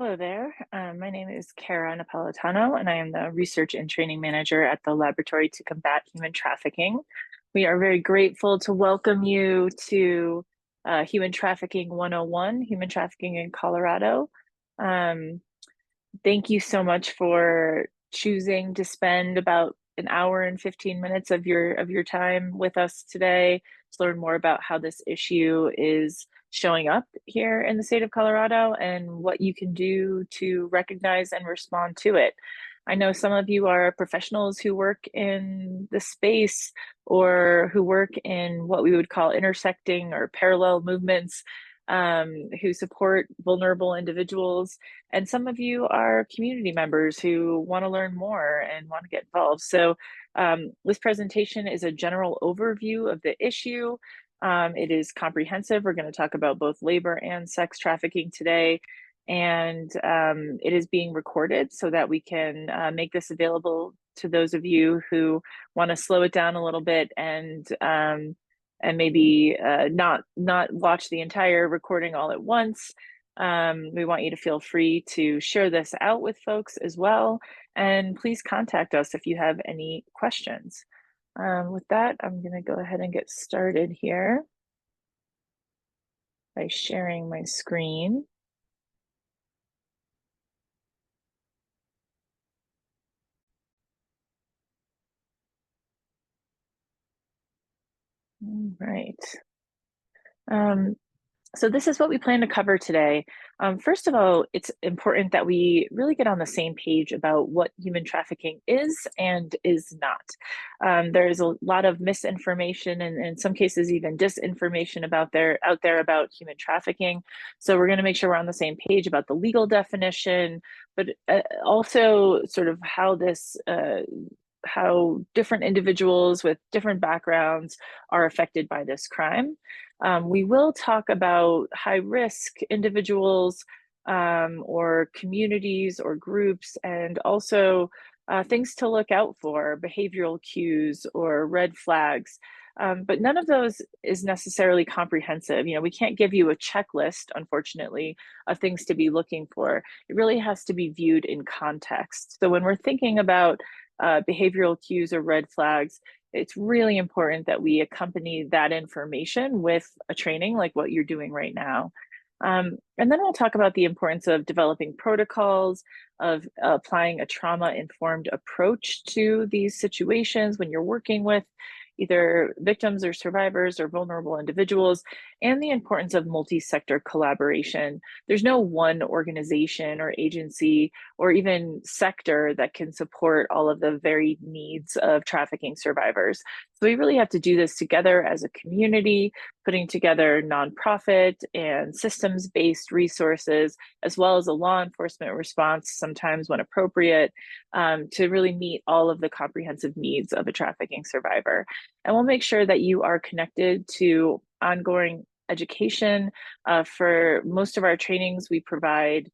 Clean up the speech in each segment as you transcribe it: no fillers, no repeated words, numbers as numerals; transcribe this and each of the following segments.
Hello there. My name is Kara Napolitano, and I am the Research and Training Manager at the Laboratory to Combat Human Trafficking. We are very grateful to welcome you to Human Trafficking 101, Human Trafficking in Colorado. Um, Thank you so much for choosing to spend about an hour and 15 minutes of your time with us today to learn more about how this issue is showing up here in the state of Colorado and what you can do to recognize and respond to it. I know some of you are professionals who work in the space or who work in what we would call intersecting or parallel movements, who support vulnerable individuals. And some of you are community members who want to learn more and want to get involved. So this presentation is a general overview of the issue. It is comprehensive. We're going to talk about both labor and sex trafficking today. And it is being recorded so that we can make this available to those of you who want to slow it down a little bit and maybe not watch the entire recording all at once. We want you to feel free to share this out with folks as well. And please contact us if you have any questions. With that, I'm going to go ahead and get started here by sharing my screen. All right. So this is what we plan to cover today. First of all, it's important that we really get on the same page about what human trafficking is and is not. There's a lot of misinformation and in some cases even disinformation out there about human trafficking. So we're going to make sure we're on the same page about the legal definition, but also sort of how different individuals with different backgrounds are affected by this crime. We will talk about high-risk individuals or communities or groups, and also things to look out for, behavioral cues or red flags. But none of those is necessarily comprehensive. We can't give you a checklist, unfortunately, of things to be looking for. It really has to be viewed in context. So when we're thinking about behavioral cues or red flags, it's really important that we accompany that information with a training like what you're doing right now. And then we'll talk about the importance of developing protocols, of applying a trauma-informed approach to these situations when you're working with either victims or survivors or vulnerable individuals, and the importance of multi-sector collaboration. There's no one organization or agency or even sector that can support all of the varied needs of trafficking survivors. So we really have to do this together as a community, putting together nonprofit and systems-based resources, as well as a law enforcement response, sometimes when appropriate, to really meet all of the comprehensive needs of a trafficking survivor. And we'll make sure that you are connected to ongoing education. For most of our trainings, we provide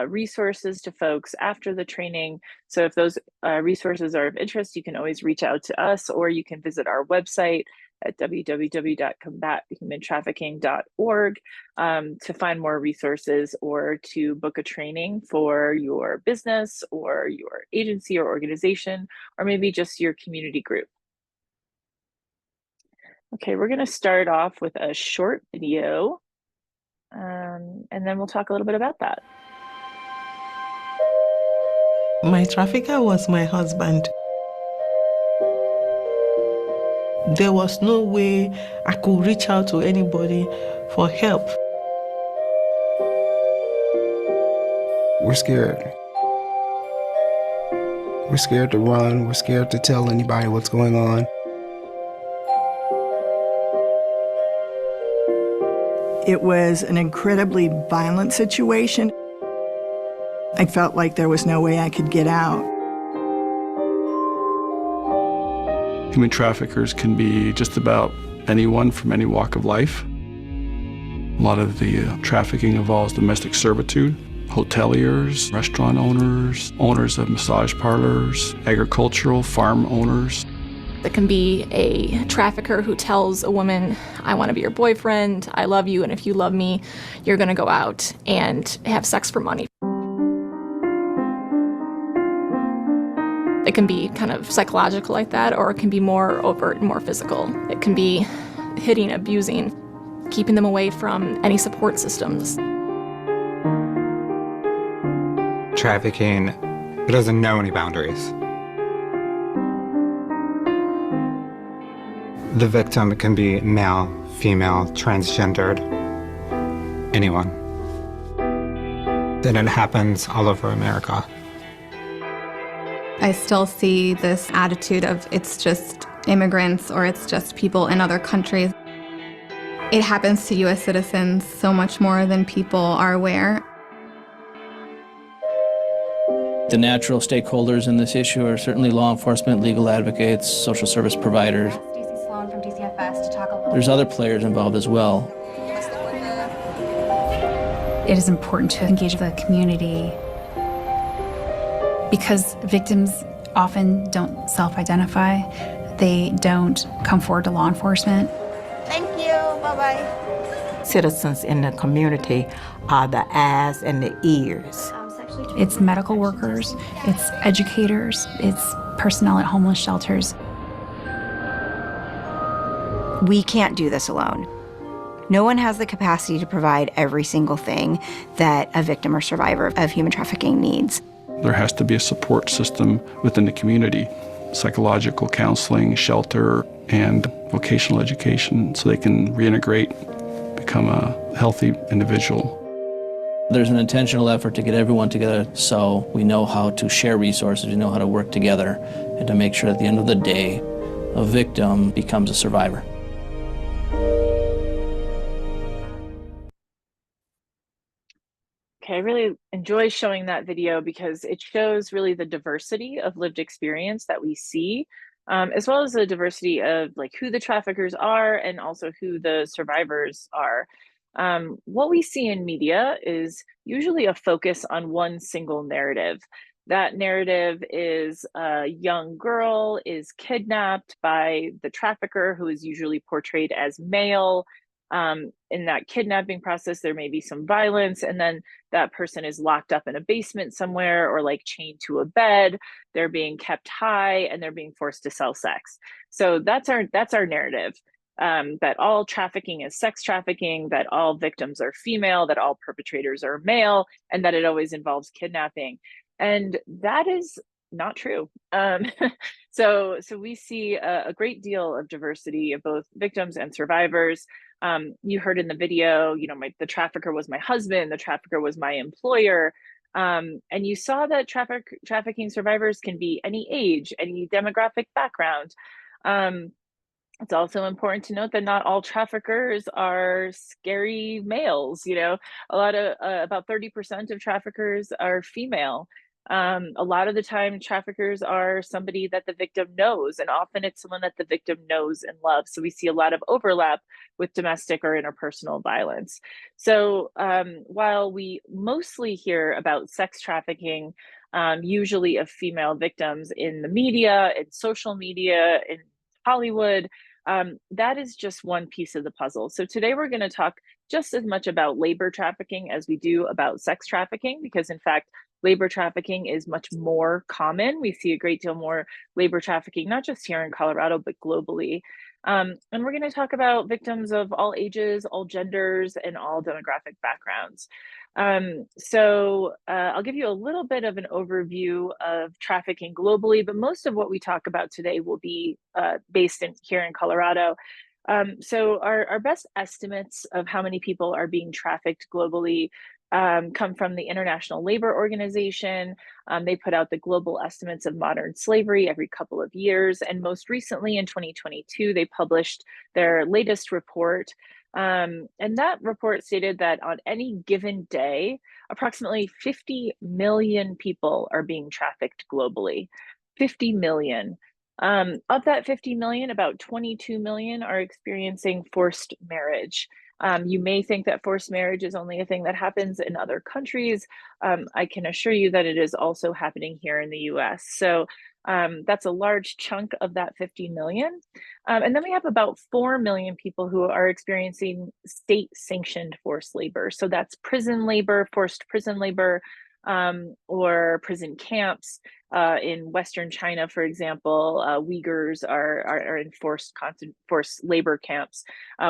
resources to folks after the training. So if those resources are of interest, you can always reach out to us, or you can visit our website at www.combathumantrafficking.org to find more resources or to book a training for your business or your agency or organization, or maybe just your community group. Okay, we're going to start off with a short video, and then we'll talk a little bit about that. My trafficker was my husband. There was no way I could reach out to anybody for help. We're scared. We're scared to run. We're scared to tell anybody what's going on. It was an incredibly violent situation. I felt like there was no way I could get out. Human traffickers can be just about anyone from any walk of life. A lot of the trafficking involves domestic servitude, hoteliers, restaurant owners, owners of massage parlors, agricultural farm owners. There can be a trafficker who tells a woman, I want to be your boyfriend, I love you, and if you love me, you're going to go out and have sex for money. It can be kind of psychological like that, or it can be more overt and more physical. It can be hitting, abusing, keeping them away from any support systems. Trafficking, it doesn't know any boundaries. The victim can be male, female, transgendered, anyone. And it happens all over America. I still see this attitude of it's just immigrants or it's just people in other countries. It happens to U.S. citizens so much more than people are aware. The natural stakeholders in this issue are certainly law enforcement, legal advocates, social service providers. There's other players involved as well. It is important to engage the community because victims often don't self-identify. They don't come forward to law enforcement. Thank you. Bye-bye. Citizens in the community are the eyes and the ears. It's medical workers, it's educators, it's personnel at homeless shelters. We can't do this alone. No one has the capacity to provide every single thing that a victim or survivor of human trafficking needs. There has to be a support system within the community, psychological counseling, shelter, and vocational education so they can reintegrate, become a healthy individual. There's an intentional effort to get everyone together so we know how to share resources, we know how to work together, and to make sure at the end of the day, a victim becomes a survivor. Okay, I really enjoy showing that video because it shows really the diversity of lived experience that we see, as well as the diversity of like who the traffickers are and also who the survivors are. What we see in media is usually a focus on one single narrative. That narrative is a young girl is kidnapped by the trafficker, who is usually portrayed as male. In that kidnapping process, there may be some violence, and then that person is locked up in a basement somewhere or like chained to a bed. They're being kept high and they're being forced to sell sex. So that's our narrative. That all trafficking is sex trafficking, that all victims are female, that all perpetrators are male, and that it always involves kidnapping. And that is not true. So we see a great deal of diversity of both victims and survivors. You heard in the video, you know, the trafficker was my husband, the trafficker was my employer. And you saw that trafficking survivors can be any age, any demographic background. It's also important to note that not all traffickers are scary males. You know, about 30% of traffickers are female. A lot of the time, traffickers are somebody that the victim knows, and often it's someone that the victim knows and loves. So we see a lot of overlap with domestic or interpersonal violence. So while we mostly hear about sex trafficking, usually of female victims in the media, in social media, in Hollywood, that is just one piece of the puzzle. So today we're going to talk just as much about labor trafficking as we do about sex trafficking, because in fact, labor trafficking is much more common. We see a great deal more labor trafficking, not just here in Colorado, but globally. And we're going to talk about victims of all ages, all genders, and all demographic backgrounds. I'll give you a little bit of an overview of trafficking globally, but most of what we talk about today will be based here in Colorado. So our best estimates of how many people are being trafficked globally come from the International Labor Organization. They put out the global estimates of modern slavery every couple of years. And most recently in 2022, they published their latest report. And that report stated that on any given day, approximately 50 million people are being trafficked globally. 50 million. Of that 50 million, about 22 million are experiencing forced marriage. You may think that forced marriage is only a thing that happens in other countries. I can assure you that it is also happening here in the US. So that's a large chunk of that 50 million. And then we have about 4 million people who are experiencing state-sanctioned forced labor. So that's prison labor, forced prison labor, or prison camps. In Western China, for example, Uyghurs are in forced labor camps.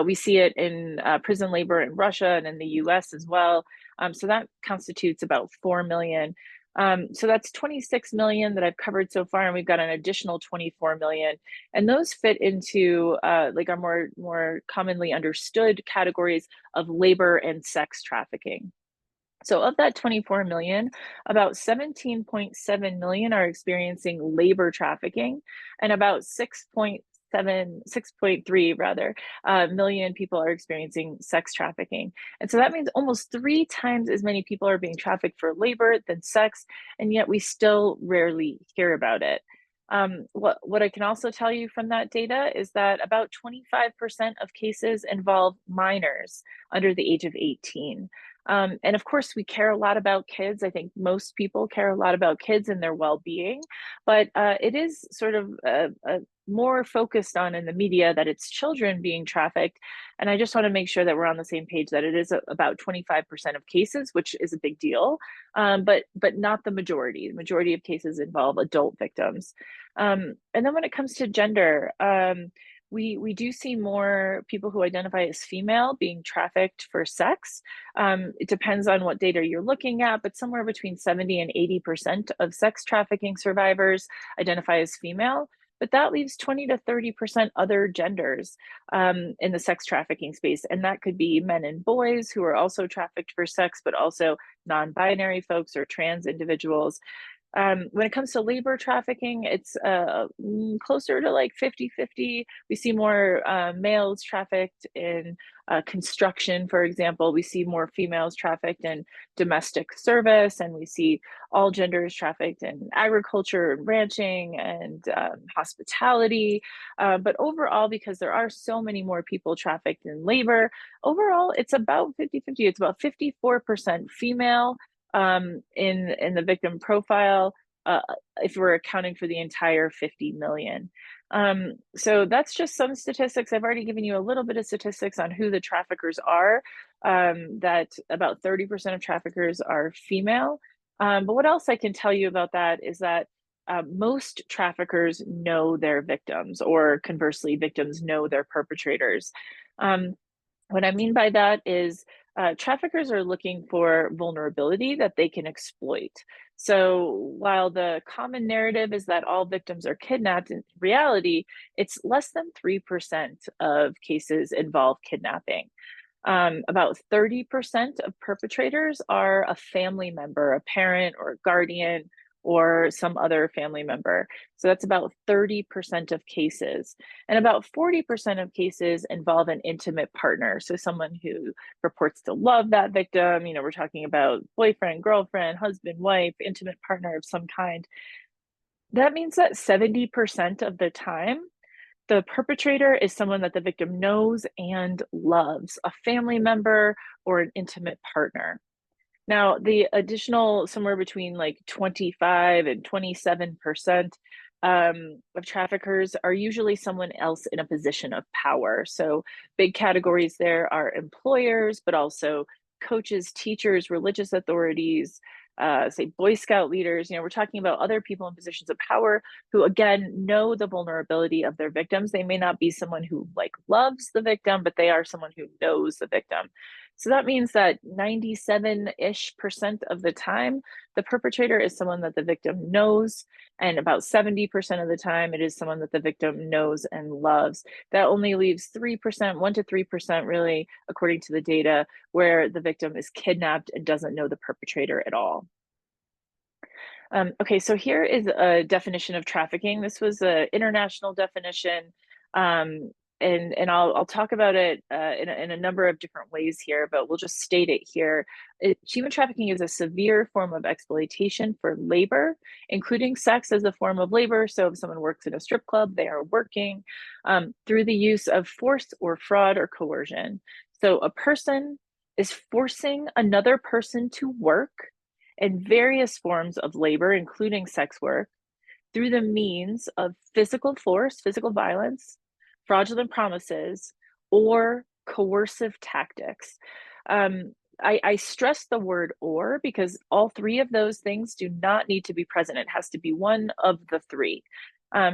We see it in prison labor in Russia and in the US as well. So that constitutes about 4 million. So that's 26 million that I've covered so far, and we've got an additional 24 million. And those fit into like our more commonly understood categories of labor and sex trafficking. So of that 24 million, about 17.7 million are experiencing labor trafficking, and about 6.3 rather million people are experiencing sex trafficking. And so that means almost 3 times as many people are being trafficked for labor than sex, and yet we still rarely hear about it. What I can also tell you from that data is that about 25% of cases involve minors under the age of 18. And of course, we care a lot about kids. I think most people care a lot about kids and their well-being, but it is sort of more focused on in the media that it's children being trafficked. And I just want to make sure that we're on the same page, that it is about 25% of cases, which is a big deal, but not the majority. The majority of cases involve adult victims. And then when it comes to gender, we do see more people who identify as female being trafficked for sex. It depends on what data you're looking at, but somewhere between 70 and 80% of sex trafficking survivors identify as female. But that leaves 20 to 30% other genders in the sex trafficking space. And that could be men and boys who are also trafficked for sex, but also non-binary folks or trans individuals. When it comes to labor trafficking, it's closer to like 50-50. We see more males trafficked in construction, for example. We see more females trafficked in domestic service, and we see all genders trafficked in agriculture and ranching and hospitality. But overall, because there are so many more people trafficked in labor, overall, it's about 50-50. It's about 54% female in the victim profile, if we're accounting for the entire 50 million. So that's just some statistics. I've already given you a little bit of statistics on who the traffickers are, that about 30% of traffickers are female. But what else I can tell you about that is that most traffickers know their victims, or conversely, victims know their perpetrators. What I mean by that is traffickers are looking for vulnerability that they can exploit. So while the common narrative is that all victims are kidnapped, in reality, it's less than 3% of cases involve kidnapping. About 30% of perpetrators are a family member, a parent or a guardian, or some other family member. So that's about 30% of cases. And about 40% of cases involve an intimate partner. So someone who purports to love that victim. You know, we're talking about boyfriend, girlfriend, husband, wife, intimate partner of some kind. That means that 70% of the time, the perpetrator is someone that the victim knows and loves, a family member or an intimate partner. Now, the additional somewhere between like 25 and 27% of traffickers are usually someone else in a position of power. So big categories there are employers, but also coaches, teachers, religious authorities, say Boy Scout leaders. You know, we're talking about other people in positions of power who, again, know the vulnerability of their victims. They may not be someone who like loves the victim, but they are someone who knows the victim. So that means that 97-ish% of the time, the perpetrator is someone that the victim knows, and about 70% of the time, it is someone that the victim knows and loves. That only leaves 3%, 1 to 3% really, according to the data, where the victim is kidnapped and doesn't know the perpetrator at all. Okay, so here is a definition of trafficking. This was an international definition. And I'll talk about it in a number of different ways here, but we'll just state it here. Human trafficking is a severe form of exploitation for labor, including sex as a form of labor. So if someone works in a strip club, they are working through the use of force or fraud or coercion. So a person is forcing another person to work in various forms of labor, including sex work, through the means of physical force, physical violence, fraudulent promises, or coercive tactics. I stress the word or because all three of those things do not need to be present. It has to be one of the three.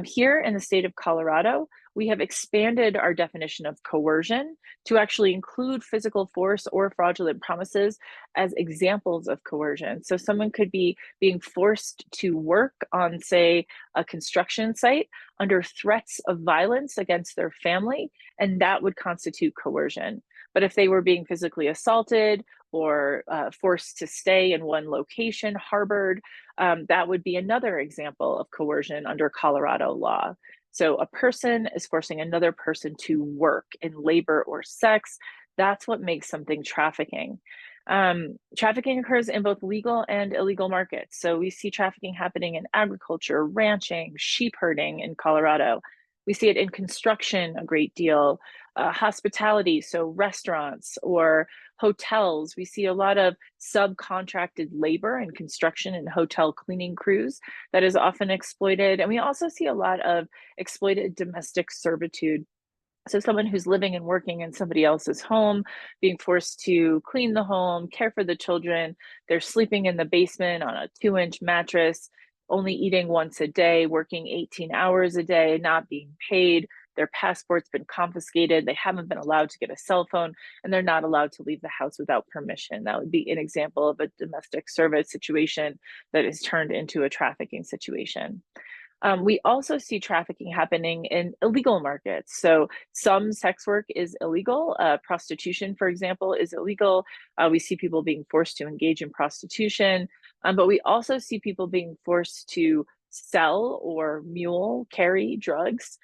Here in the state of Colorado, we have expanded our definition of coercion to actually include physical force or fraudulent promises as examples of coercion. So someone could be being forced to work on, say, a construction site under threats of violence against their family, and that would constitute coercion. But if they were being physically assaulted or forced to stay in one location, harbored, that would be another example of coercion under Colorado law. So a person is forcing another person to work in labor or sex. That's what makes something trafficking. Trafficking occurs in both legal and illegal markets. So we see trafficking happening in agriculture, ranching, sheep herding in Colorado. We see it in construction a great deal, hospitality, so restaurants or hotels. We see a lot of subcontracted labor in construction and hotel cleaning crews that is often exploited. And we also see a lot of exploited domestic servitude. So someone who's living and working in somebody else's home, being forced to clean the home, care for the children. They're sleeping in the basement on a 2-inch mattress, only eating once a day, working 18 hours a day, not being paid. Their passport's been confiscated. They haven't been allowed to get a cell phone, and they're not allowed to leave the house without permission. That would be an example of a domestic service situation that is turned into a trafficking situation. We also see trafficking happening in illegal markets. So some sex work is illegal. Prostitution, for example, is illegal. We see people being forced to engage in prostitution, but we also see people being forced to sell or mule carry drugs.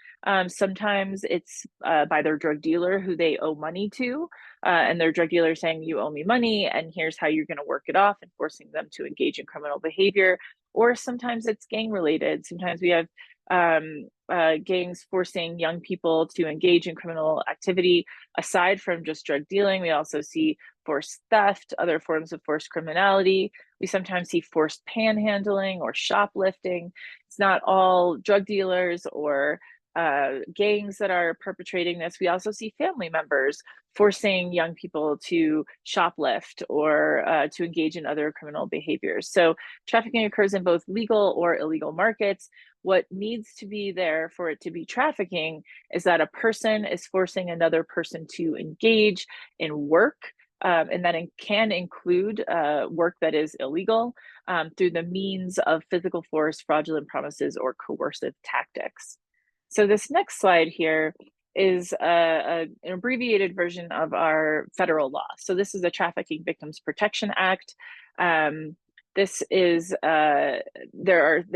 Sometimes it's by their drug dealer who they owe money to, and their drug dealer saying, you owe me money and here's how you're going to work it off, and forcing them to engage in criminal behavior. Or sometimes it's gang related. Sometimes we have gangs forcing young people to engage in criminal activity. Aside from just drug dealing, we also see forced theft, other forms of forced criminality. We sometimes see forced panhandling or shoplifting. It's not all drug dealers or gangs that are perpetrating this. We also see family members forcing young people to shoplift or to engage in other criminal behaviors. So trafficking occurs in both legal or illegal markets. What needs to be there for it to be trafficking is that a person is forcing another person to engage in work, and that can include work that is illegal through the means of physical force, fraudulent promises, or coercive tactics. So this next slide here is an abbreviated version of our federal law. So this is the Trafficking Victims Protection Act. This is there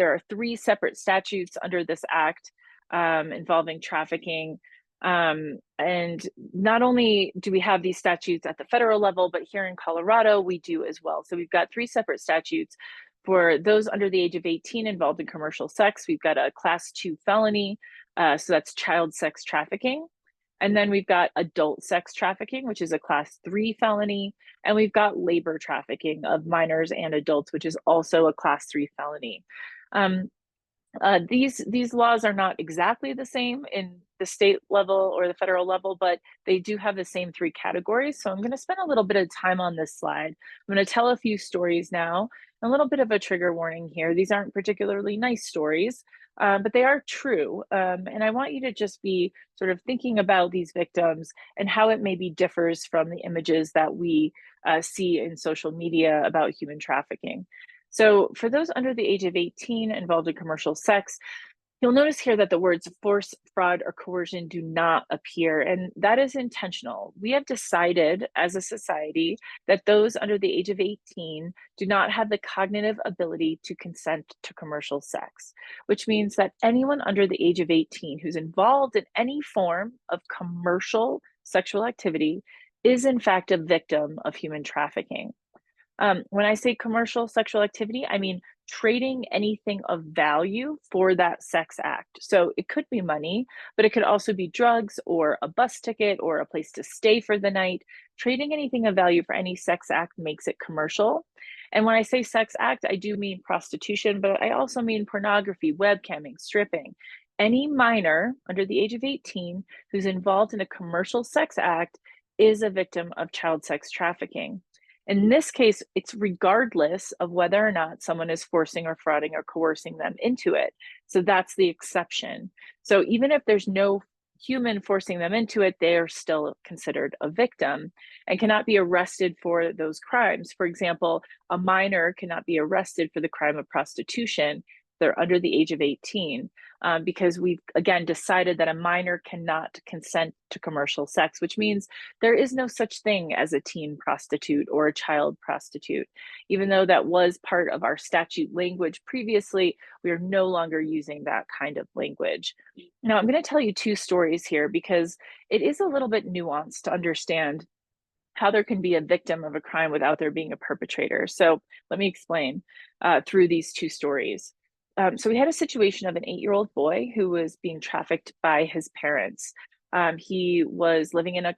are 3 separate statutes under this act involving trafficking. And not only do we have these statutes at the federal level, but here in Colorado we do as well. So we've got 3 separate statutes. For those under the age of 18 involved in commercial sex, we've got a class 2 felony. So that's child sex trafficking. And then we've got adult sex trafficking, which is a class 3 felony. And we've got labor trafficking of minors and adults, which is also a class 3 felony. These laws are not exactly the same in the state level or the federal level, but they do have the same 3 categories. So I'm going to spend a little bit of time on this slide. I'm going to tell a few stories now. A little bit of a trigger warning here. These aren't particularly nice stories, but they are true. And I want you to just be sort of thinking about these victims and how it maybe differs from the images that we see in social media about human trafficking. So for those under the age of 18 involved in commercial sex, you'll notice here that the words force, fraud, or coercion do not appear, and that is intentional. We have decided as a society that those under the age of 18 do not have the cognitive ability to consent to commercial sex, which means that anyone under the age of 18 who's involved in any form of commercial sexual activity is in fact a victim of human trafficking. When I say commercial sexual activity, I mean trading anything of value for that sex act. So it could be money, but it could also be drugs or a bus ticket or a place to stay for the night. Trading anything of value for any sex act makes it commercial. And when I say sex act, I do mean prostitution, but I also mean pornography, webcamming, stripping. Any minor under the age of 18 who's involved in a commercial sex act is a victim of child sex trafficking. In this case, it's regardless of whether or not someone is forcing or frauding or coercing them into it. So that's the exception. So even if there's no human forcing them into it, they are still considered a victim and cannot be arrested for those crimes. For example, a minor cannot be arrested for the crime of prostitution. They're under the age of 18 because we've, again, decided that a minor cannot consent to commercial sex, which means there is no such thing as a teen prostitute or a child prostitute. Even though that was part of our statute language previously, we are no longer using that kind of language. Now, I'm going to tell you two stories here because it is a little bit nuanced to understand how there can be a victim of a crime without there being a perpetrator. So let me explain through these two stories. So we had a situation of an 8-year-old boy who was being trafficked by his parents. He was living in a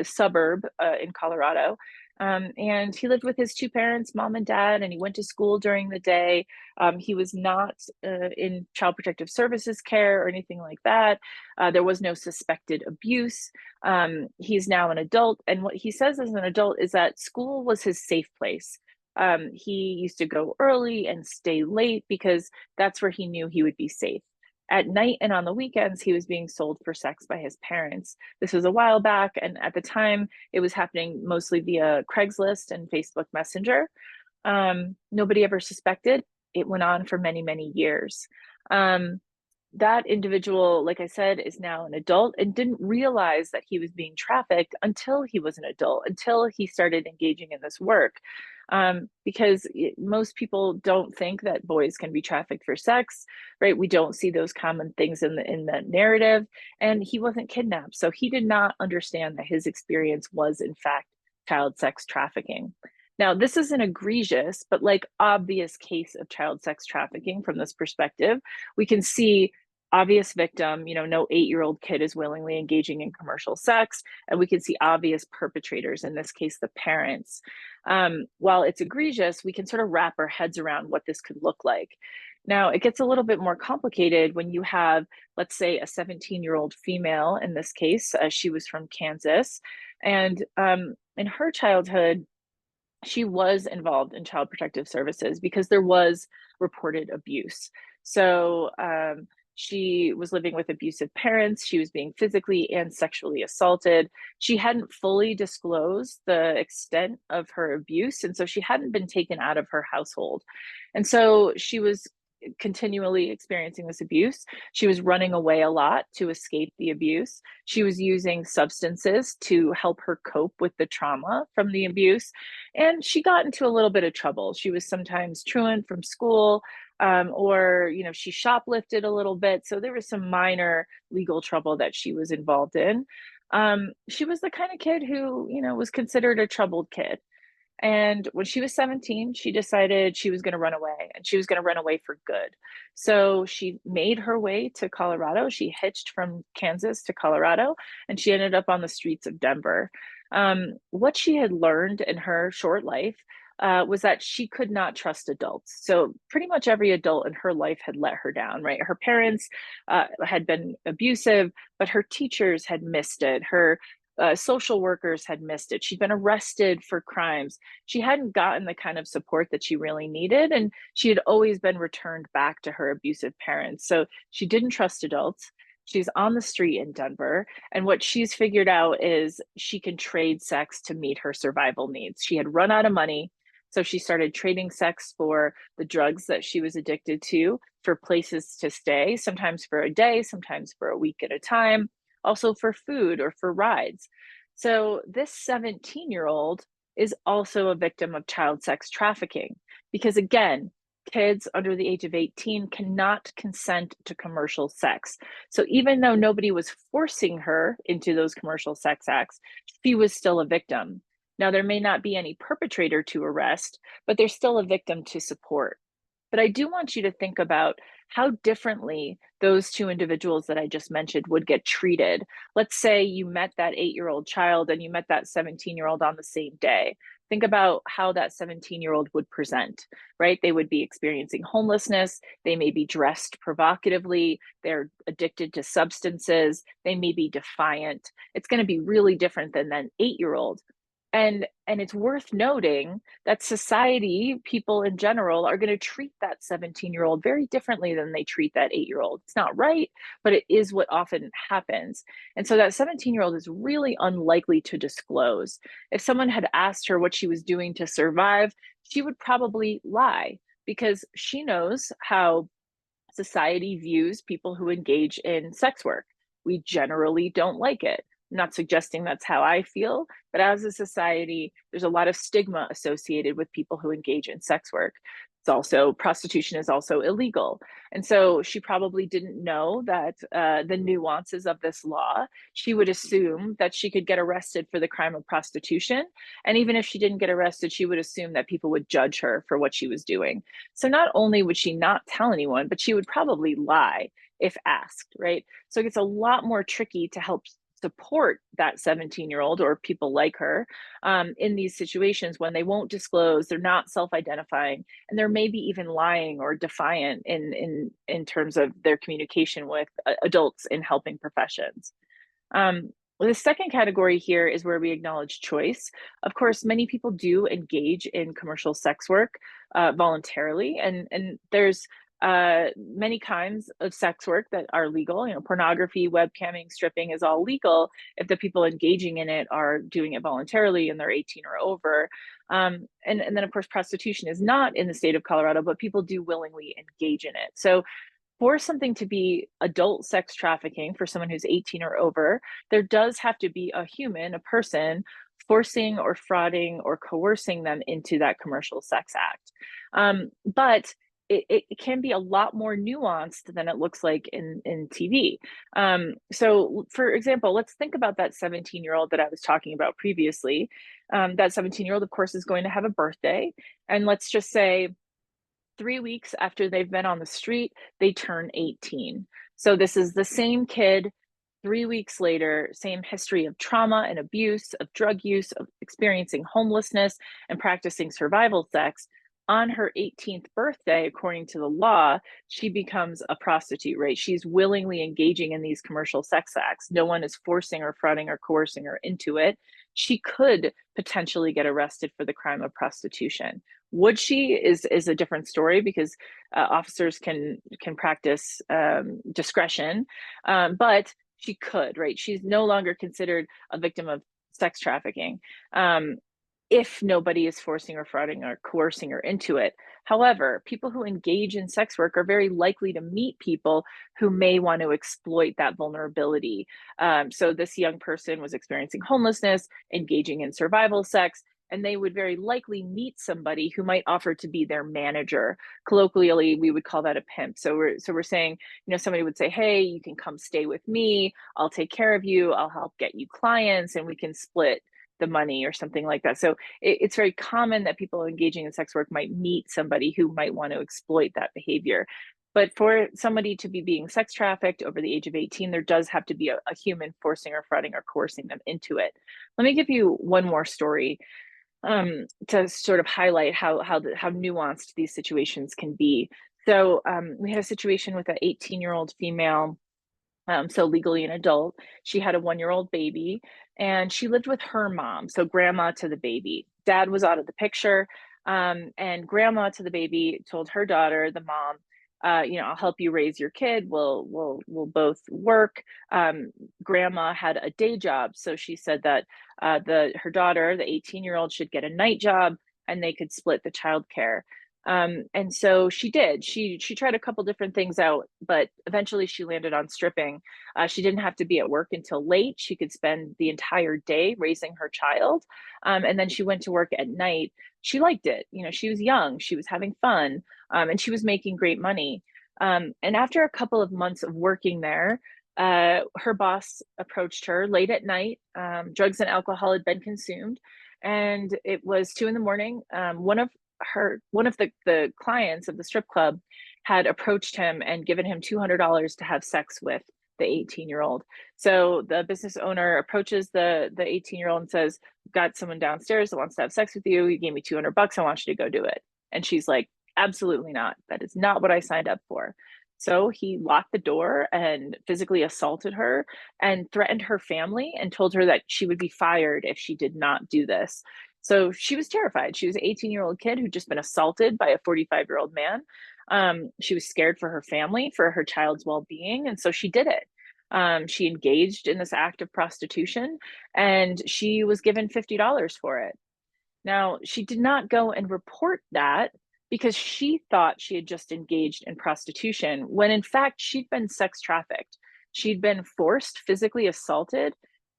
suburb in Colorado. And he lived with his two parents, mom and dad, and he went to school during the day. He was not in Child Protective Services care or anything like that. There was no suspected abuse. He's now an adult. And what he says as an adult is that school was his safe place. He used to go early and stay late because that's where he knew he would be safe. At night and on the weekends, he was being sold for sex by his parents. This was a while back, and at the time, it was happening mostly via Craigslist and Facebook Messenger. Nobody ever suspected. It went on for many, many years. That individual, like I said, is now an adult and didn't realize that he was being trafficked until he was an adult, until he started engaging in this work. Because most people don't think that boys can be trafficked for sex, right? We don't see those common things in the narrative, and he wasn't kidnapped. So he did not understand that his experience was in fact child sex trafficking. Now, this is an egregious, but like obvious case of child sex trafficking from this perspective. We can see obvious victim, no 8-year-old kid is willingly engaging in commercial sex, and we can see obvious perpetrators, in this case, the parents. While it's egregious, we can sort of wrap our heads around what this could look like. Now, it gets a little bit more complicated when you have, let's say, a 17-year-old female, in this case, she was from Kansas, and in her childhood, she was involved in Child Protective Services because there was reported abuse. So she was living with abusive parents. She was being physically and sexually assaulted. She hadn't fully disclosed the extent of her abuse, and so she hadn't been taken out of her household. And so she was continually experiencing this abuse. She was running away a lot to escape the abuse. She was using substances to help her cope with the trauma from the abuse. And she got into a little bit of trouble. She was sometimes truant from school, or she shoplifted a little bit. So there was some minor legal trouble that she was involved in. She was the kind of kid who, was considered a troubled kid. And when she was 17, she decided she was going to run away, and she was going to run away for good. So she made her way to Colorado. She hitched from Kansas to Colorado, and she ended up on the streets of Denver. What she had learned in her short life was that she could not trust adults. So pretty much every adult in her life had let her down, right? Her parents had been abusive, but her teachers had missed it. Her social workers had missed it. She'd been arrested for crimes. She hadn't gotten the kind of support that she really needed, and she had always been returned back to her abusive parents. So she didn't trust adults. She's on the street in Denver, and what she's figured out is she can trade sex to meet her survival needs. She had run out of money, so she started trading sex for the drugs that she was addicted to, for places to stay, sometimes for a day, sometimes for a week at a time, also for food or for rides. So this 17-year-old is also a victim of child sex trafficking because, again, kids under the age of 18 cannot consent to commercial sex. So even though nobody was forcing her into those commercial sex acts, she was still a victim. Now, there may not be any perpetrator to arrest, but there's still a victim to support. But I do want you to think about how differently those two individuals that I just mentioned would get treated. Let's say you met that 8-year-old child and you met that 17-year-old on the same day. Think about how that 17-year-old would present, right? They would be experiencing homelessness. They may be dressed provocatively. They're addicted to substances. They may be defiant. It's going to be really different than that 8-year-old. And it's worth noting that society, people in general, are going to treat that 17-year-old very differently than they treat that 8-year-old. It's not right, but it is what often happens. And so that 17-year-old is really unlikely to disclose. If someone had asked her what she was doing to survive, she would probably lie, because she knows how society views people who engage in sex work. We generally don't like it. I'm not suggesting that's how I feel, but as a society, there's a lot of stigma associated with people who engage in sex work. It's also, prostitution is also illegal. And so she probably didn't know that the nuances of this law. She would assume that she could get arrested for the crime of prostitution. And even if she didn't get arrested, she would assume that people would judge her for what she was doing. So not only would she not tell anyone, but she would probably lie if asked, right? So it gets a lot more tricky to help support that 17-year-old or people like her in these situations when they won't disclose, they're not self-identifying, and they're maybe even lying or defiant in terms of their communication with adults in helping professions. The second category here is where we acknowledge choice. Of course, many people do engage in commercial sex work voluntarily, and there's many kinds of sex work that are legal. You know, pornography, webcamming, stripping is all legal if the people engaging in it are doing it voluntarily and they're 18 or over. And then, of course, prostitution is not in the state of Colorado, but people do willingly engage in it. So for something to be adult sex trafficking for someone who's 18 or over, there does have to be a human, a person, forcing or frauding or coercing them into that commercial sex act. But it can be a lot more nuanced than it looks like in TV. So for example, let's think about that 17-year-old that I was talking about previously. That 17-year-old, of course, is going to have a birthday. And let's just say 3 weeks after they've been on the street, they turn 18. So this is the same kid 3 weeks later, same history of trauma and abuse, of drug use, of experiencing homelessness and practicing survival sex. On her 18th birthday, according to the law, she becomes a prostitute, right? She's willingly engaging in these commercial sex acts. No one is forcing or frauding or coercing her into it. She could potentially get arrested for the crime of prostitution. Would she is a different story, because officers can practice discretion, but she could, right? She's no longer considered a victim of sex trafficking if nobody is forcing or frauding or coercing her into it. However, people who engage in sex work are very likely to meet people who may want to exploit that vulnerability. So this young person was experiencing homelessness, engaging in survival sex, and they would very likely meet somebody who might offer to be their manager. Colloquially, we would call that a pimp. So we're saying, you know, somebody would say, hey, you can come stay with me. I'll take care of you. I'll help get you clients, and we can split the money or something like that. So it's very common that people engaging in sex work might meet somebody who might want to exploit that behavior. But for somebody to be being sex trafficked over the age of 18, there does have to be a human forcing or frauding or coercing them into it. Let me give you one more story to sort of highlight how nuanced these situations can be. So we had a situation with an 18-year-old female, so legally an adult. She had a 1-year-old baby, and she lived with her mom, so grandma to the baby. Dad was out of the picture, and grandma to the baby told her daughter, the mom, you know, I'll help you raise your kid. We'll both work. Grandma had a day job, so she said that her daughter, the 18-year-old, should get a night job, and they could split the childcare. And so she did. She tried a couple different things out, but eventually she landed on stripping. She didn't have to be at work until late. She could spend the entire day raising her child. And then she went to work at night. She liked it. You know, she was young, she was having fun, and she was making great money. And after a couple of months of working there, her boss approached her late at night. Drugs and alcohol had been consumed, and it was 2 a.m. One of the clients of the strip club had approached him and given him $200 to have sex with the 18-year-old. So the business owner approaches the 18-year-old and says, got someone downstairs that wants to have sex with you. He gave me $200. I want you to go do it. And she's like, absolutely not. That is not what I signed up for. So he locked the door and physically assaulted her and threatened her family and told her that she would be fired if she did not do this. So she was terrified. She was an 18-year-old kid who'd just been assaulted by a 45-year-old man. She was scared for her family, for her child's well-being, and so she did it. She engaged in this act of prostitution, and she was given $50 for it. Now, she did not go and report that because she thought she had just engaged in prostitution, when in fact she'd been sex trafficked. She'd been forced, physically assaulted,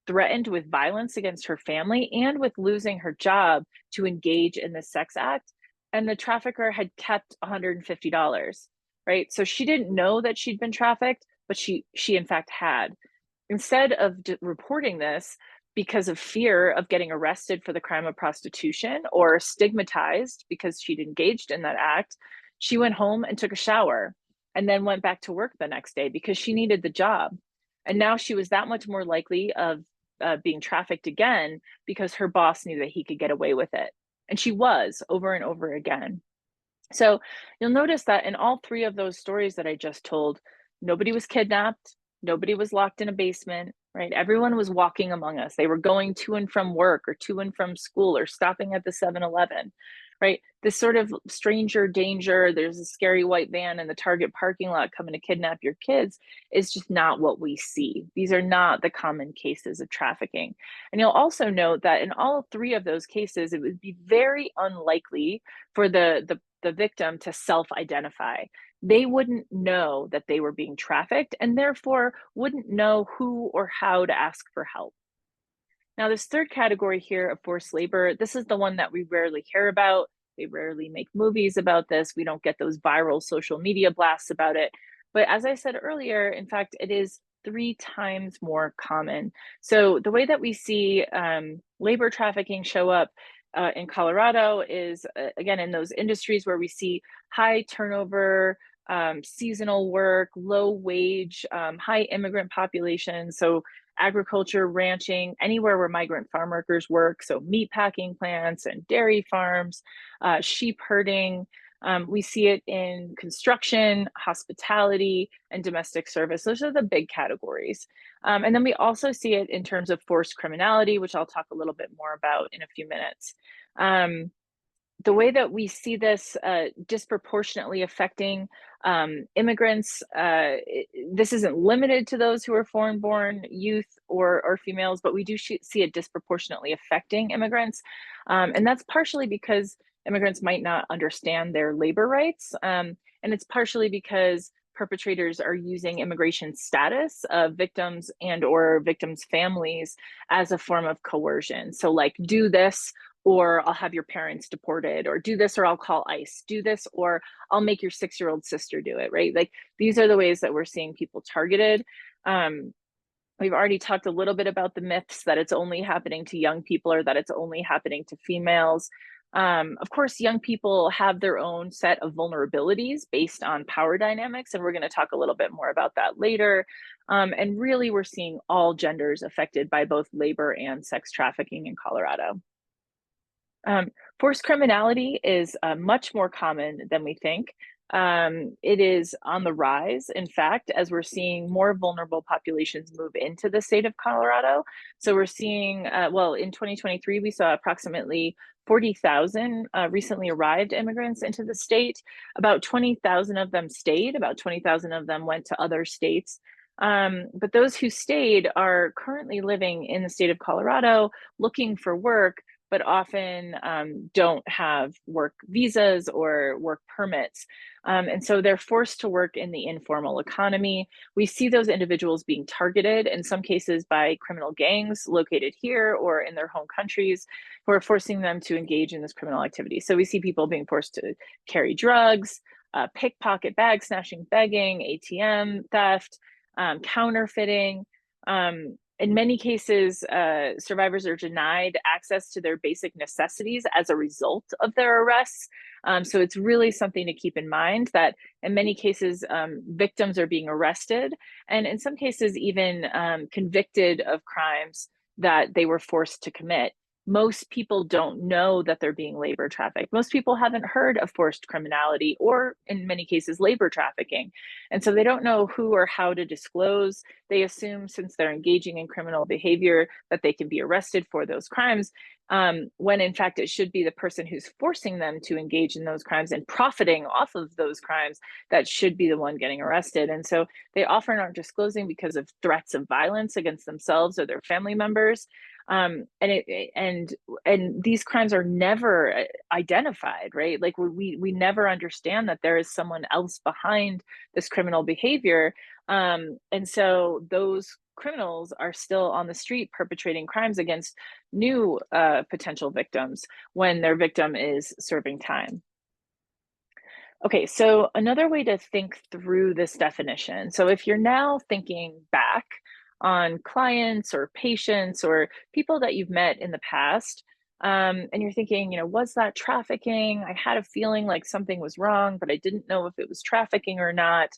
threatened with violence against her family, and with losing her job to engage in the sex act. And the trafficker had kept $150, right? So she didn't know that she'd been trafficked, but she in fact had. Instead of reporting this, because of fear of getting arrested for the crime of prostitution or stigmatized because she'd engaged in that act, she went home and took a shower and then went back to work the next day because she needed the job. And now she was that much more likely of being trafficked again because her boss knew that he could get away with it. And she was, over and over again. So you'll notice that in all three of those stories that I just told, nobody was kidnapped, nobody was locked in a basement, right? Everyone was walking among us. They were going to and from work or to and from school or stopping at the 7-Eleven, right? This sort of stranger danger, there's a scary white van in the Target parking lot coming to kidnap your kids, is just not what we see. These are not the common cases of trafficking. And you'll also note that in all three of those cases, it would be very unlikely for the victim to self-identify. They wouldn't know that they were being trafficked and therefore wouldn't know who or how to ask for help. Now, this third category here of forced labor, this is the one that we rarely hear about. They rarely make movies about this. We don't get those viral social media blasts about it. But as I said earlier, in fact, it is 3 times more common. So the way that we see labor trafficking show up in Colorado is, again, in those industries where we see high turnover, seasonal work, low wage, high immigrant population. So agriculture, ranching, anywhere where migrant farm workers work. So meat packing plants and dairy farms, sheep herding. We see it in construction, hospitality, and domestic service. Those are the big categories. And then we also see it in terms of forced criminality, which I'll talk a little bit more about in a few minutes. The way that we see this disproportionately affecting immigrants, this isn't limited to those who are foreign-born youth or females, but we do see it disproportionately affecting immigrants. And that's partially because immigrants might not understand their labor rights. And it's partially because perpetrators are using immigration status of victims and or victims' families as a form of coercion. So like, do this or I'll have your parents deported, or do this or I'll call ICE, do this or I'll make your 6-year-old sister do it, right? Like, these are the ways that we're seeing people targeted. We've already talked a little bit about the myths that it's only happening to young people or that it's only happening to females. Of course, young people have their own set of vulnerabilities based on power dynamics, and we're going to talk a little bit more about that later. And really, we're seeing all genders affected by both labor and sex trafficking in Colorado. Forced criminality is much more common than we think. It is on the rise, in fact, as we're seeing more vulnerable populations move into the state of Colorado. So we're seeing, well, in 2023, we saw approximately 40,000 recently arrived immigrants into the state. About 20,000 of them stayed, about 20,000 of them went to other states. But those who stayed are currently living in the state of Colorado looking for work, but often don't have work visas or work permits. And so they're forced to work in the informal economy. We see those individuals being targeted, in some cases by criminal gangs located here or in their home countries, who are forcing them to engage in this criminal activity. So we see people being forced to carry drugs, pickpocket, bag snatching, begging, ATM theft, counterfeiting. In many cases, survivors are denied access to their basic necessities as a result of their arrests. So it's really something to keep in mind that in many cases, victims are being arrested and in some cases even convicted of crimes that they were forced to commit. most people don't know that they're being labor trafficked. Most people haven't heard of forced criminality or, in many cases, labor trafficking. And so they don't know who or how to disclose. They assume, since they're engaging in criminal behavior, that they can be arrested for those crimes, when in fact it should be the person who's forcing them to engage in those crimes and profiting off of those crimes that should be the one getting arrested. And so they often aren't disclosing because of threats of violence against themselves or their family members. And these crimes are never identified, right? Like we never understand that there is someone else behind this criminal behavior. And so those criminals are still on the street perpetrating crimes against new potential victims when their victim is serving time. Okay, so another way to think through this definition. So if you're now thinking back on clients or patients or people that you've met in the past, and you're thinking, was that trafficking? I had a feeling like something was wrong, but I didn't know if it was trafficking or not.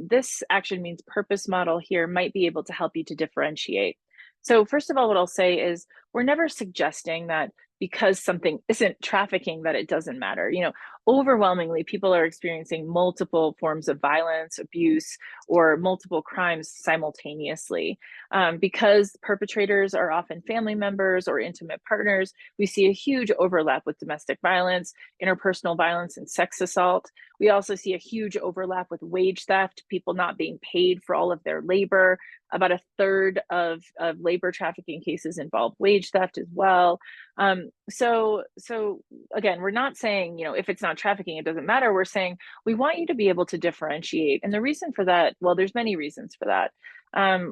This action means purpose model here might be able to help you to differentiate. So first of all, what I'll say is we're never suggesting that because something isn't trafficking that it doesn't matter. Overwhelmingly, people are experiencing multiple forms of violence, abuse, or multiple crimes simultaneously. Because perpetrators are often family members or intimate partners, we see a huge overlap with domestic violence, interpersonal violence, and sex assault. We also see a huge overlap with wage theft, people not being paid for all of their labor. About a third of labor trafficking cases involve wage theft as well. So again, we're not saying, if it's not trafficking, it doesn't matter. We're saying we want you to be able to differentiate. And the reason for that, well, there's many reasons for that.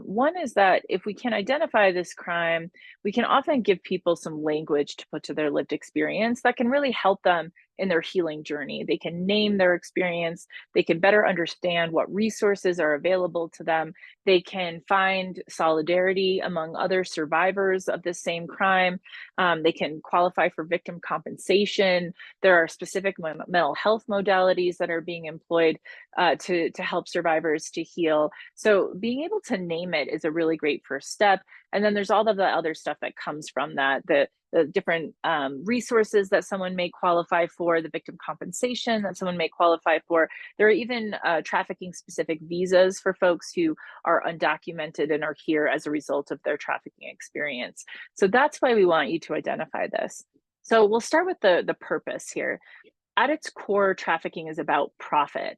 One is that if we can identify this crime, we can often give people some language to put to their lived experience that can really help them in their healing journey. They can name their experience. They can better understand what resources are available to them. They can find solidarity among other survivors of the same crime. They can qualify for victim compensation. There are specific mental health modalities that are being employed to help survivors to heal. So being able to name it is a really great first step. And then there's all of the other stuff that comes from that, the different resources that someone may qualify for, the victim compensation that someone may qualify for. There are even trafficking specific visas for folks who are undocumented and are here as a result of their trafficking experience. So that's why we want you to identify this. So we'll start with the purpose here. At its core, trafficking is about profit.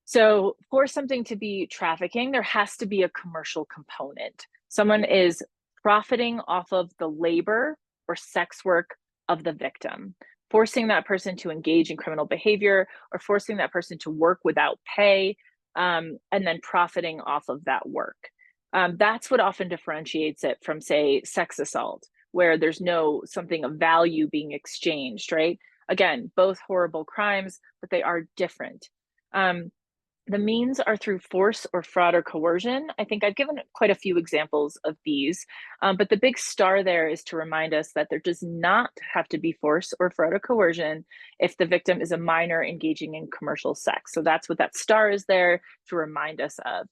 So for something to be trafficking, there has to be a commercial component. Someone is profiting off of the labor or sex work of the victim, forcing that person to engage in criminal behavior or forcing that person to work without pay, and then profiting off of that work. That's what often differentiates it from, say, sex assault, where there's no something of value being exchanged, right? Again, both horrible crimes, but they are different. The means are through force or fraud or coercion. I think I've given quite a few examples of these, but the big star there is to remind us that there does not have to be force or fraud or coercion if the victim is a minor engaging in commercial sex. So that's what that star is there to remind us of.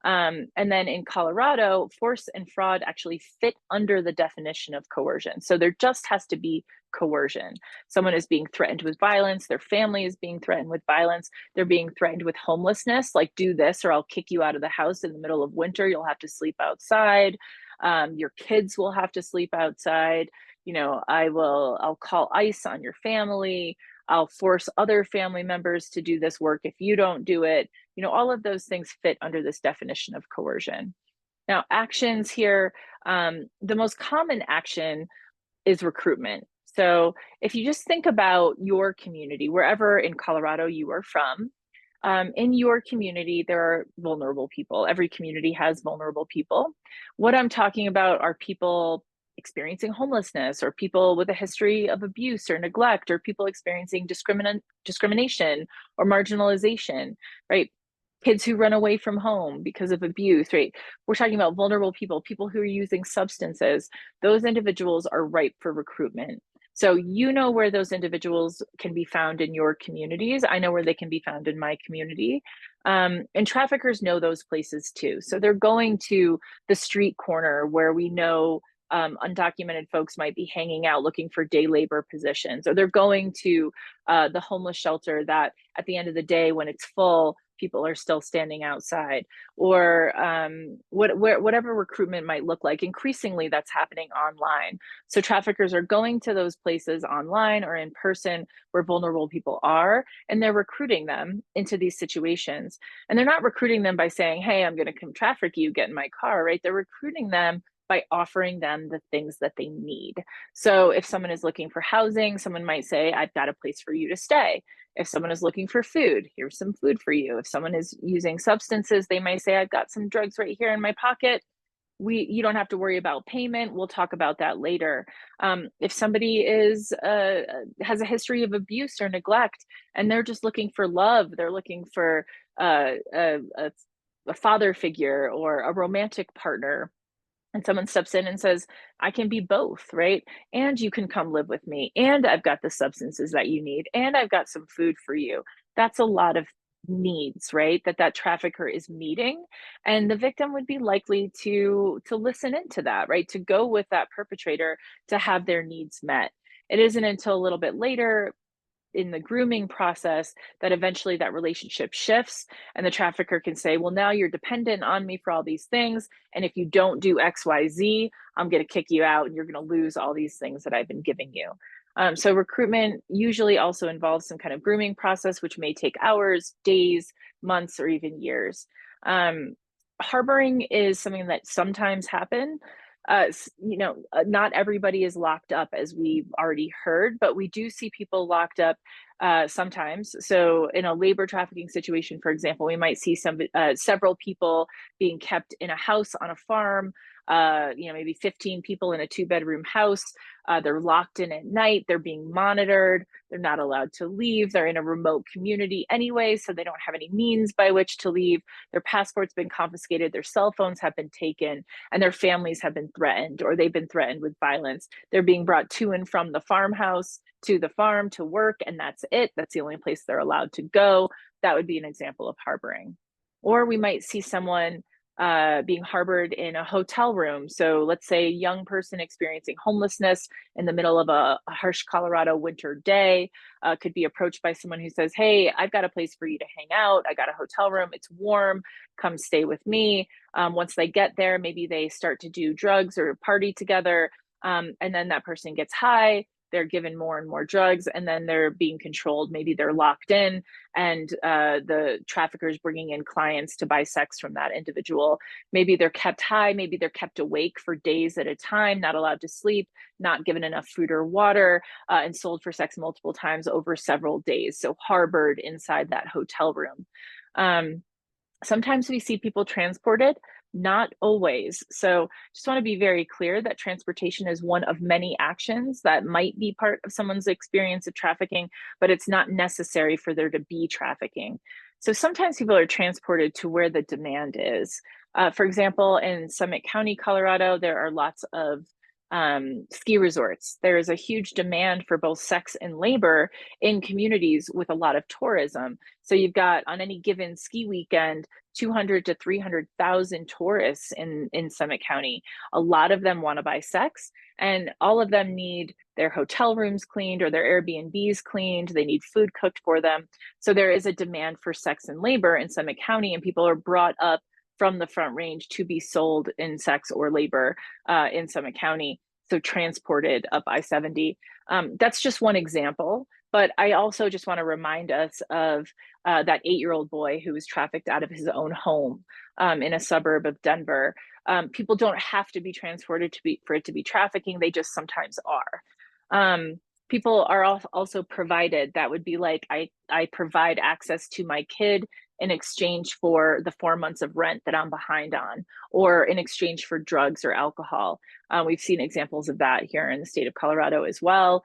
And then in Colorado, force and fraud actually fit under the definition of coercion. So there just has to be coercion. Someone is being threatened with violence, their family is being threatened with violence, they're being threatened with homelessness, like do this or I'll kick you out of the house in the middle of winter, you'll have to sleep outside. Your kids will have to sleep outside. I'll call ICE on your family. I'll force other family members to do this work if you don't do it. All of those things fit under this definition of coercion. Now, actions here, the most common action is recruitment. So if you just think about your community, wherever in Colorado you are from, in your community, there are vulnerable people. Every community has vulnerable people. What I'm talking about are people experiencing homelessness, or people with a history of abuse or neglect, or people experiencing discrimination or marginalization, right? Kids who run away from home because of abuse, right? We're talking about vulnerable people, people who are using substances. Those individuals are ripe for recruitment. So where those individuals can be found in your communities. I know where they can be found in my community. And traffickers know those places too. So they're going to the street corner where we know Undocumented folks might be hanging out looking for day labor positions, or they're going to the homeless shelter that at the end of the day, when it's full, people are still standing outside, or whatever recruitment might look like. Increasingly, that's happening online. So traffickers are going to those places online or in person where vulnerable people are, and they're recruiting them into these situations. And they're not recruiting them by saying, hey, I'm going to come traffic you, get in my car, right? They're recruiting them by offering them the things that they need. So if someone is looking for housing, someone might say, I've got a place for you to stay. If someone is looking for food, here's some food for you. If someone is using substances, they might say, I've got some drugs right here in my pocket. You don't have to worry about payment. We'll talk about that later. If somebody has a history of abuse or neglect, and they're just looking for love, they're looking for a father figure or a romantic partner, and someone steps in and says, I can be both, right? And you can come live with me, and I've got the substances that you need, and I've got some food for you. That's a lot of needs, right? That trafficker is meeting, and the victim would be likely to listen into that, right? To go with that perpetrator to have their needs met. It isn't until a little bit later in the grooming process that eventually that relationship shifts, and the trafficker can say, well, now you're dependent on me for all these things, and if you don't do XYZ, I'm going to kick you out and you're going to lose all these things that I've been giving you. So recruitment usually also involves some kind of grooming process, which may take hours, days, months, or even years. Harboring is something that sometimes happens. Not everybody is locked up, as we've already heard, but we do see people locked up sometimes. So in a labor trafficking situation, for example, we might see several people being kept in a house on a farm, maybe 15 people in a 2-bedroom house. They're locked in at night, they're being monitored, they're not allowed to leave, they're in a remote community anyway, so they don't have any means by which to leave. Their passport's been confiscated, their cell phones have been taken, and their families have been threatened, or they've been threatened with violence. They're being brought to and from the farmhouse to the farm to work, and that's it. That's the only place they're allowed to go. That would be an example of harboring. Or we might see someone being harbored in a hotel room. So let's say a young person experiencing homelessness in the middle of a harsh Colorado winter day could be approached by someone who says, hey, I've got a place for you to hang out. I got a hotel room. It's warm. Come stay with me. Once they get there, maybe they start to do drugs or party together. And then that person gets high. They're given more and more drugs, and then they're being controlled. Maybe they're locked in, and the trafficker is bringing in clients to buy sex from that individual. Maybe they're kept high, maybe they're kept awake for days at a time, not allowed to sleep, not given enough food or water, and sold for sex multiple times over several days. So harbored inside that hotel room. Sometimes we see people transported, not always. So just want to be very clear that transportation is one of many actions that might be part of someone's experience of trafficking, but it's not necessary for there to be trafficking. So sometimes people are transported to where the demand is. For example, in Summit County, Colorado, there are lots of ski resorts. There is a huge demand for both sex and labor in communities with a lot of tourism. So you've got, on any given ski weekend, 200 to 300,000 tourists in Summit County. A lot of them want to buy sex, and all of them need their hotel rooms cleaned or their Airbnbs cleaned. They need food cooked for them. So there is a demand for sex and labor in Summit County, and people are brought up from the Front Range to be sold in sex or labor in Summit County, so transported up I-70. That's just one example, but I also just want to remind us of that 8-year-old boy who was trafficked out of his own home in a suburb of Denver. People don't have to be transported for it to be trafficking, they just sometimes are. People are also provided. That would be like, I provide access to my kid in exchange for the 4 months of rent that I'm behind on, or in exchange for drugs or alcohol. We've seen examples of that here in the state of Colorado as well.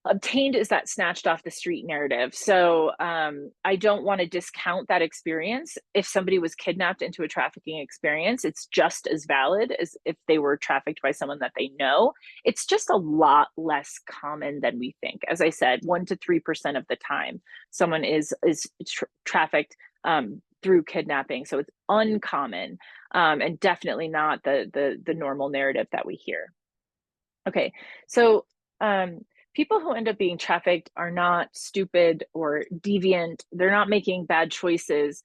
Obtained is that snatched off the street narrative. So I don't want to discount that experience. If somebody was kidnapped into a trafficking experience, it's just as valid as if they were trafficked by someone that they know. It's just a lot less common than we think. As I said, 1 to 3% of the time, someone is trafficked through kidnapping. So uncommon, and definitely not the normal narrative that we hear. Okay, so people who end up being trafficked are not stupid or deviant. They're not making bad choices.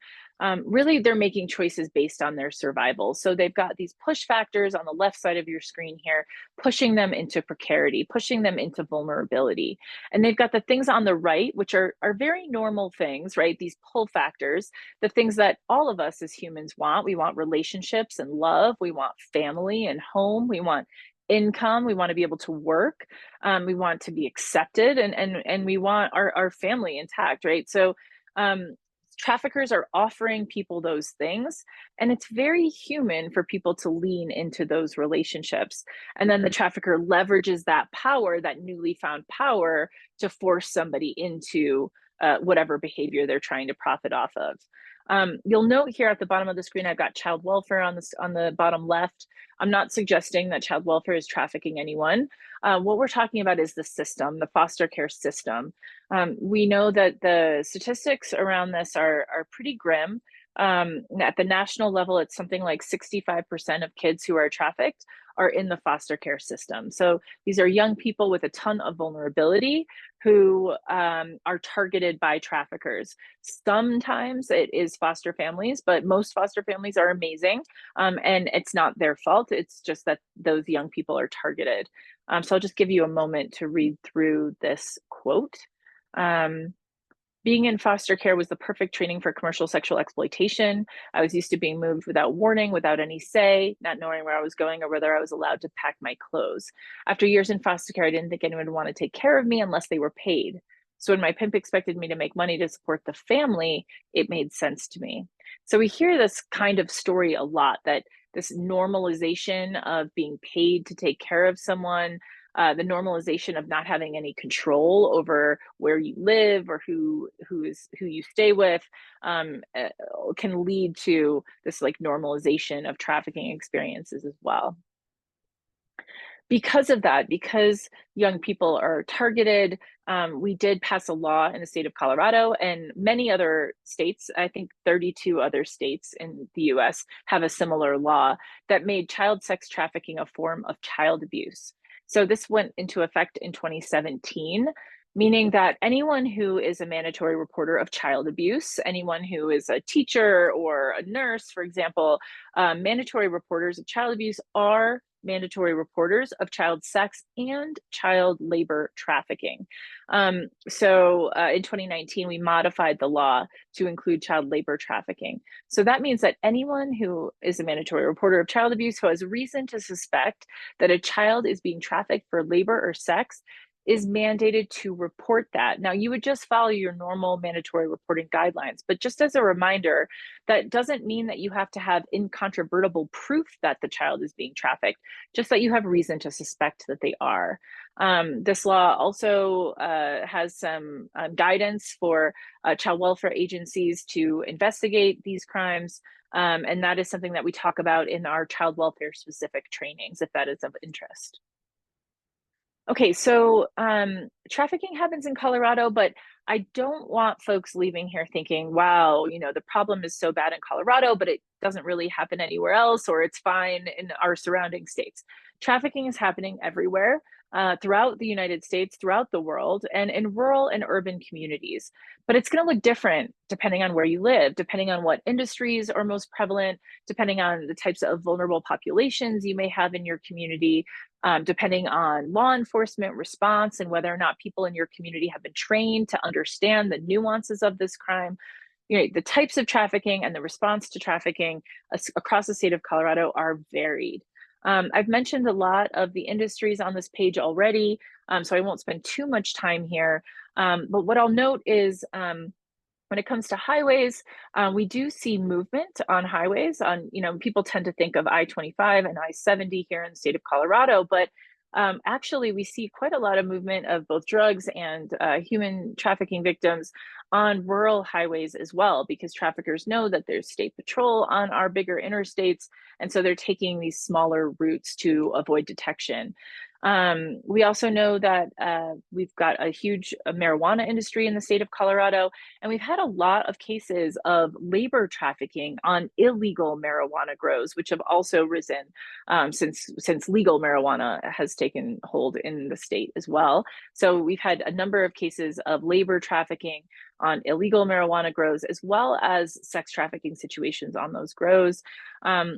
Really, they're making choices based on their survival. So they've got these push factors on the left side of your screen here, pushing them into precarity, pushing them into vulnerability. And they've got the things on the right, which are very normal things, right? These pull factors, the things that all of us as humans want. We want relationships and love. We want family and home. We want income. We want to be able to work. We want to be accepted, and we want our family intact, right? So traffickers are offering people those things, and it's very human for people to lean into those relationships. And then the trafficker leverages that power, that newly found power, to force somebody into whatever behavior they're trying to profit off of. You'll note here at the bottom of the screen, I've got child welfare on the bottom left. I'm not suggesting that child welfare is trafficking anyone. What we're talking about is the system, the foster care system. We know that the statistics around this are pretty grim. At the national level, it's something like 65% of kids who are trafficked are in the foster care system. So these are young people with a ton of vulnerability who are targeted by traffickers. Sometimes it is foster families, but most foster families are amazing, and it's not their fault. It's just that those young people are targeted. So I'll just give you a moment to read through this quote. Being in foster care was the perfect training for commercial sexual exploitation. I was used to being moved without warning, without any say, not knowing where I was going or whether I was allowed to pack my clothes. After years in foster care, I didn't think anyone would want to take care of me unless they were paid. So when my pimp expected me to make money to support the family, it made sense to me. So we hear this kind of story a lot, that this normalization of being paid to take care of someone, the normalization of not having any control over where you live or who you stay with, can lead to this like normalization of trafficking experiences as well. Because of that, because young people are targeted, we did pass a law in the state of Colorado, and many other states, I think 32 other states in the US, have a similar law that made child sex trafficking a form of child abuse. So this went into effect in 2017, meaning that anyone who is a mandatory reporter of child abuse, anyone who is a teacher or a nurse, for example, mandatory reporters of child abuse are mandatory reporters of child sex and child labor trafficking. So in 2019, we modified the law to include child labor trafficking. So that means that anyone who is a mandatory reporter of child abuse who has reason to suspect that a child is being trafficked for labor or sex is mandated to report that. Now, you would just follow your normal mandatory reporting guidelines, but just as a reminder, that doesn't mean that you have to have incontrovertible proof that the child is being trafficked, just that you have reason to suspect that they are. This law also has some guidance for child welfare agencies to investigate these crimes, and that is something that we talk about in our child welfare specific trainings, if that is of interest. Okay, so trafficking happens in Colorado, but I don't want folks leaving here thinking, wow, the problem is so bad in Colorado, but it doesn't really happen anywhere else, or it's fine in our surrounding states. Trafficking is happening everywhere, throughout the United States, throughout the world, and in rural and urban communities. But it's going to look different depending on where you live, depending on what industries are most prevalent, depending on the types of vulnerable populations you may have in your community, depending on law enforcement response and whether or not people in your community have been trained to understand the nuances of this crime. The types of trafficking and the response to trafficking across the state of Colorado are varied. I've mentioned a lot of the industries on this page already, so I won't spend too much time here. But what I'll note is when it comes to highways, we do see movement on highways. People tend to think of I-25 and I-70 here in the state of Colorado, but actually we see quite a lot of movement of both drugs and human trafficking victims on rural highways as well, because traffickers know that there's state patrol on our bigger interstates, and so they're taking these smaller routes to avoid detection. We also know that we've got a huge marijuana industry in the state of Colorado, and we've had a lot of cases of labor trafficking on illegal marijuana grows, which have also risen since legal marijuana has taken hold in the state as well. So we've had a number of cases of labor trafficking on illegal marijuana grows, as well as sex trafficking situations on those grows.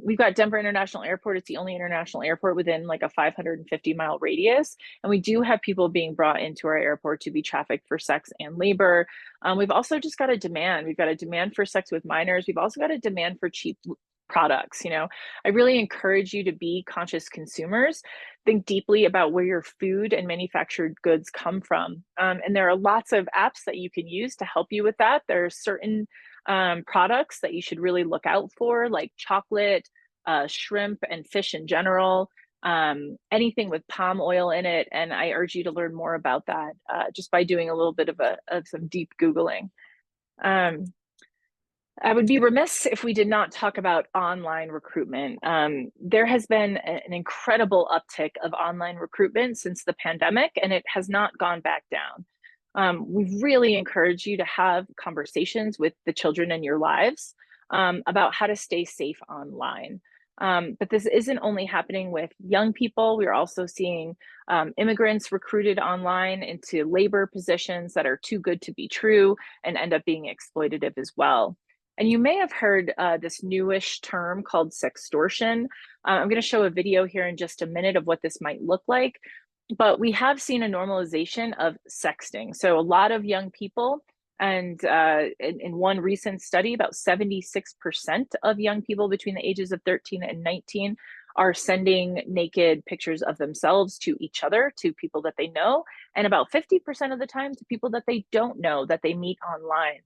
We've got Denver International Airport. It's the only international airport within like a 550-mile radius. And we do have people being brought into our airport to be trafficked for sex and labor. We've also just got a demand. We've got a demand for sex with minors. We've also got a demand for cheap products. I really encourage you to be conscious consumers. Think deeply about where your food and manufactured goods come from. And there are lots of apps that you can use to help you with that. There are certain products that you should really look out for, like chocolate, shrimp, and fish in general, anything with palm oil in it. And I urge you to learn more about that just by doing a little bit of some deep Googling. I would be remiss if we did not talk about online recruitment. There has been an incredible uptick of online recruitment since the pandemic, and it has not gone back down. We really encourage you to have conversations with the children in your lives about how to stay safe online. But this isn't only happening with young people. We're also seeing immigrants recruited online into labor positions that are too good to be true and end up being exploitative as well. And you may have heard this newish term called sextortion. I'm going to show a video here in just a minute of what this might look like. But we have seen a normalization of sexting. So a lot of young people, and in one recent study, about 76% of young people between the ages of 13 and 19 are sending naked pictures of themselves to each other, to people that they know, and about 50% of the time to people that they don't know, that they meet online.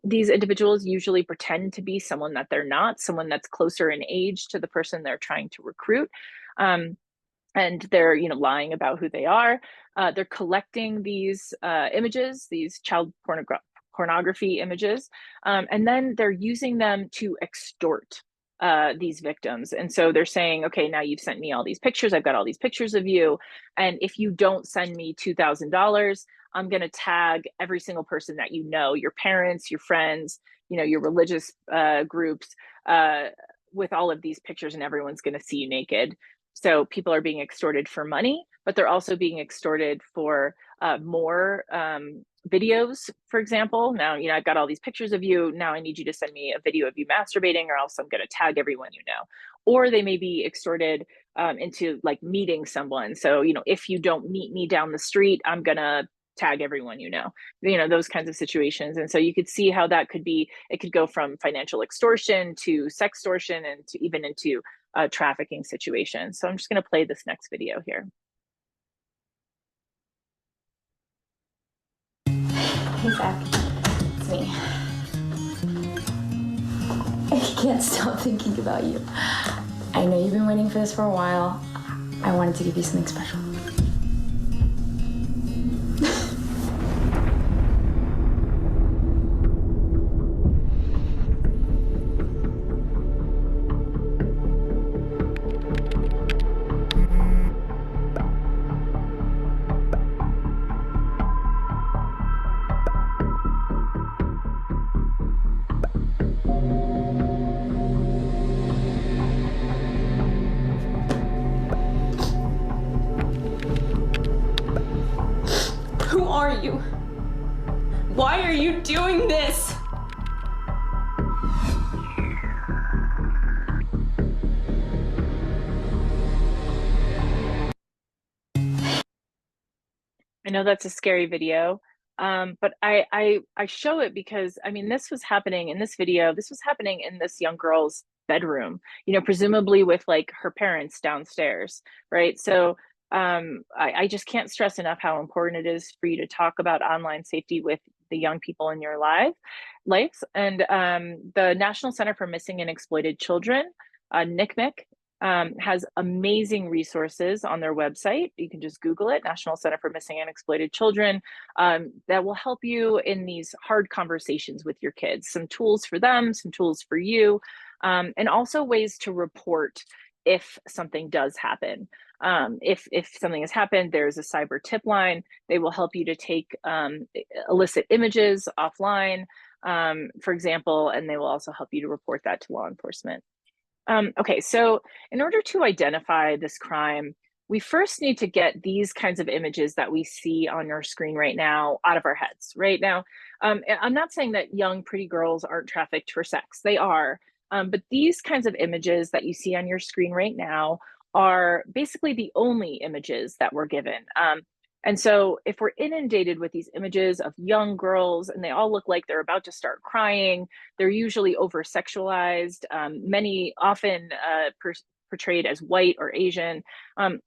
These individuals usually pretend to be someone that they're not, someone that's closer in age to the person they're trying to recruit. And they're lying about who they are. They're collecting these images, these child pornography images, and then they're using them to extort these victims. And so they're saying, okay, now you've sent me all these pictures. I've got all these pictures of you. And if you don't send me $2,000, I'm going to tag every single person that you know, your parents, your friends, your religious groups, with all of these pictures, and everyone's going to see you naked. So people are being extorted for money, but they're also being extorted for more videos, for example. Now, I've got all these pictures of you. Now I need you to send me a video of you masturbating, or else I'm going to tag everyone you know. Or they may be extorted into like meeting someone. So, if you don't meet me down the street, I'm going to tag everyone you know, those kinds of situations. And so you could see how that could be, it could go from financial extortion to sextortion and to even into trafficking situations. So I'm just going to play this next video here. Hey Zach, it's me. I can't stop thinking about you. I know you've been waiting for this for a while. I wanted to give you something special. Who are you? Why are you doing this? I know that's a scary video, but I show it because, this was happening in this video. This was happening in this young girl's bedroom, presumably with like her parents downstairs, right? So I just can't stress enough how important it is for you to talk about online safety with the young people in your lives. And the National Center for Missing and Exploited Children, NCMEC, has amazing resources on their website. You can just Google it, National Center for Missing and Exploited Children, that will help you in these hard conversations with your kids. Some tools for them, some tools for you, and also ways to report if something does happen. If something has happened, there's a cyber tip line. They will help you to take illicit images offline, for example, and they will also help you to report that to law enforcement. Okay, so in order to identify this crime, we first need to get these kinds of images that we see on your screen right now out of our heads. Right now, I'm not saying that young, pretty girls aren't trafficked for sex. They are. But these kinds of images that you see on your screen right now are basically the only images that we're given. And so if we're inundated with these images of young girls and they all look like they're about to start crying, they're usually over-sexualized, many often portrayed as white or Asian.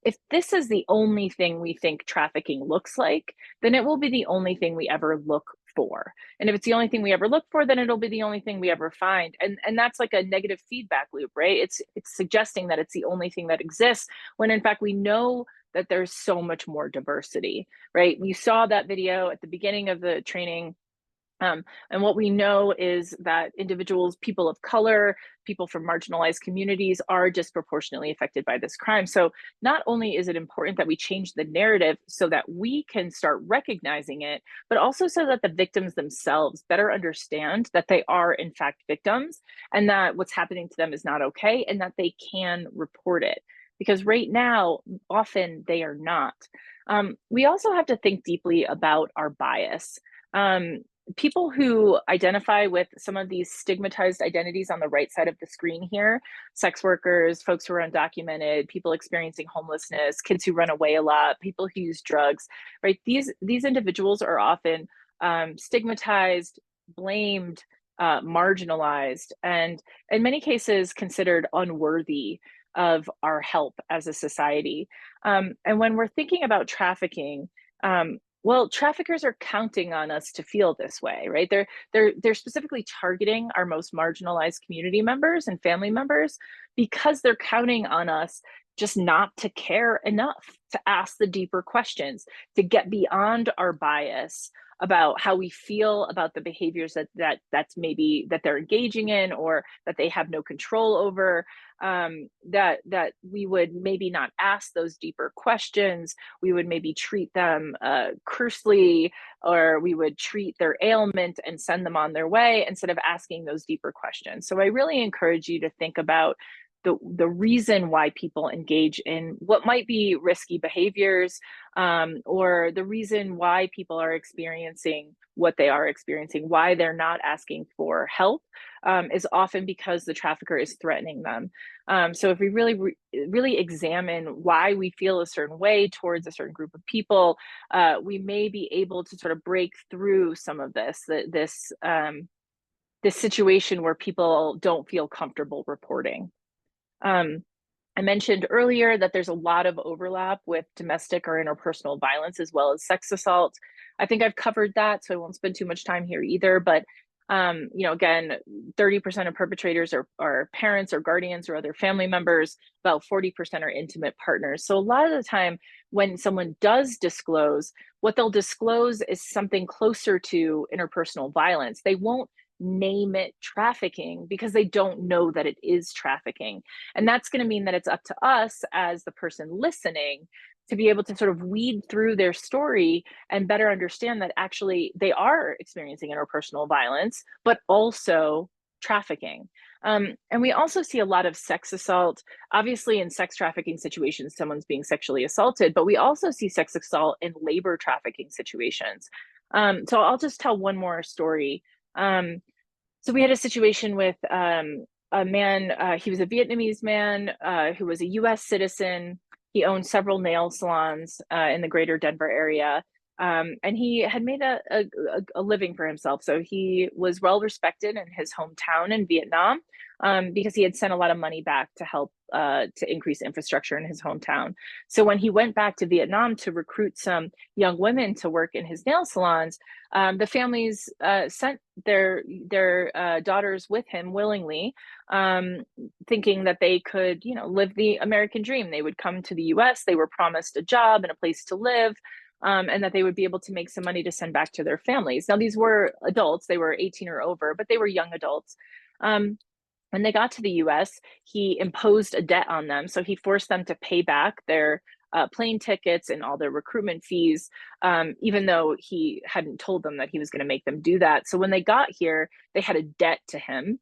If this is the only thing we think trafficking looks like, then it will be the only thing we ever look for. And if it's the only thing we ever look for, then it'll be the only thing we ever find. And that's like a negative feedback loop, right? It's suggesting that it's the only thing that exists, when in fact we know that there's so much more diversity, right? You saw that video at the beginning of the training. And what we know is that individuals, people of color, people from marginalized communities are disproportionately affected by this crime. So not only is it important that we change the narrative so that we can start recognizing it, but also so that the victims themselves better understand that they are in fact victims and that what's happening to them is not okay and that they can report it. Because right now, often they are not. We also have to think deeply about our bias. People who identify with some of these stigmatized identities on the right side of the screen here, sex workers, folks who are undocumented, people experiencing homelessness, kids who run away a lot, people who use drugs, right? These individuals are often stigmatized, blamed, marginalized, and in many cases considered unworthy of our help as a society. And when we're thinking about trafficking, well, traffickers are counting on us to feel this way, right? They're specifically targeting our most marginalized community members and family members because they're counting on us just not to care enough to ask the deeper questions, to get beyond our bias about how we feel about the behaviors that's maybe that they're engaging in or that they have no control over, that we would maybe not ask those deeper questions. We would maybe treat them cursely, or we would treat their ailment and send them on their way instead of asking those deeper questions. So I really encourage you to think about the reason why people engage in what might be risky behaviors, or the reason why people are experiencing what they are experiencing, why they're not asking for help, is often because the trafficker is threatening them. So if we really examine why we feel a certain way towards a certain group of people, we may be able to sort of break through some of this situation where people don't feel comfortable reporting. I mentioned earlier that there's a lot of overlap with domestic or interpersonal violence as well as sex assault. I think I've covered that, so I won't spend too much time here either. But again, 30% of perpetrators are parents or guardians or other family members. About 40% are intimate partners. So a lot of the time when someone does disclose, what they'll disclose is something closer to interpersonal violence. They won't name it trafficking because they don't know that it is trafficking. And that's going to mean that it's up to us as the person listening to be able to sort of weed through their story and better understand that actually they are experiencing interpersonal violence, but also trafficking. And we also see a lot of sex assault. Obviously, in sex trafficking situations, someone's being sexually assaulted, but we also see sex assault in labor trafficking situations. So I'll just tell one more story. So we had a situation with a man, he was a Vietnamese man who was a US citizen. He owned several nail salons in the greater Denver area. And he had made a living for himself. So he was well respected in his hometown in Vietnam because he had sent a lot of money back to help to increase infrastructure in his hometown. So when he went back to Vietnam to recruit some young women to work in his nail salons, the families sent their daughters with him willingly, thinking that they could, live the American dream. They would come to the US, they were promised a job and a place to live, and that they would be able to make some money to send back to their families. Now, these were adults, they were 18 or over, but they were young adults. When they got to the US, he imposed a debt on them. So he forced them to pay back their plane tickets and all their recruitment fees, even though he hadn't told them that he was going to make them do that. So when they got here, they had a debt to him.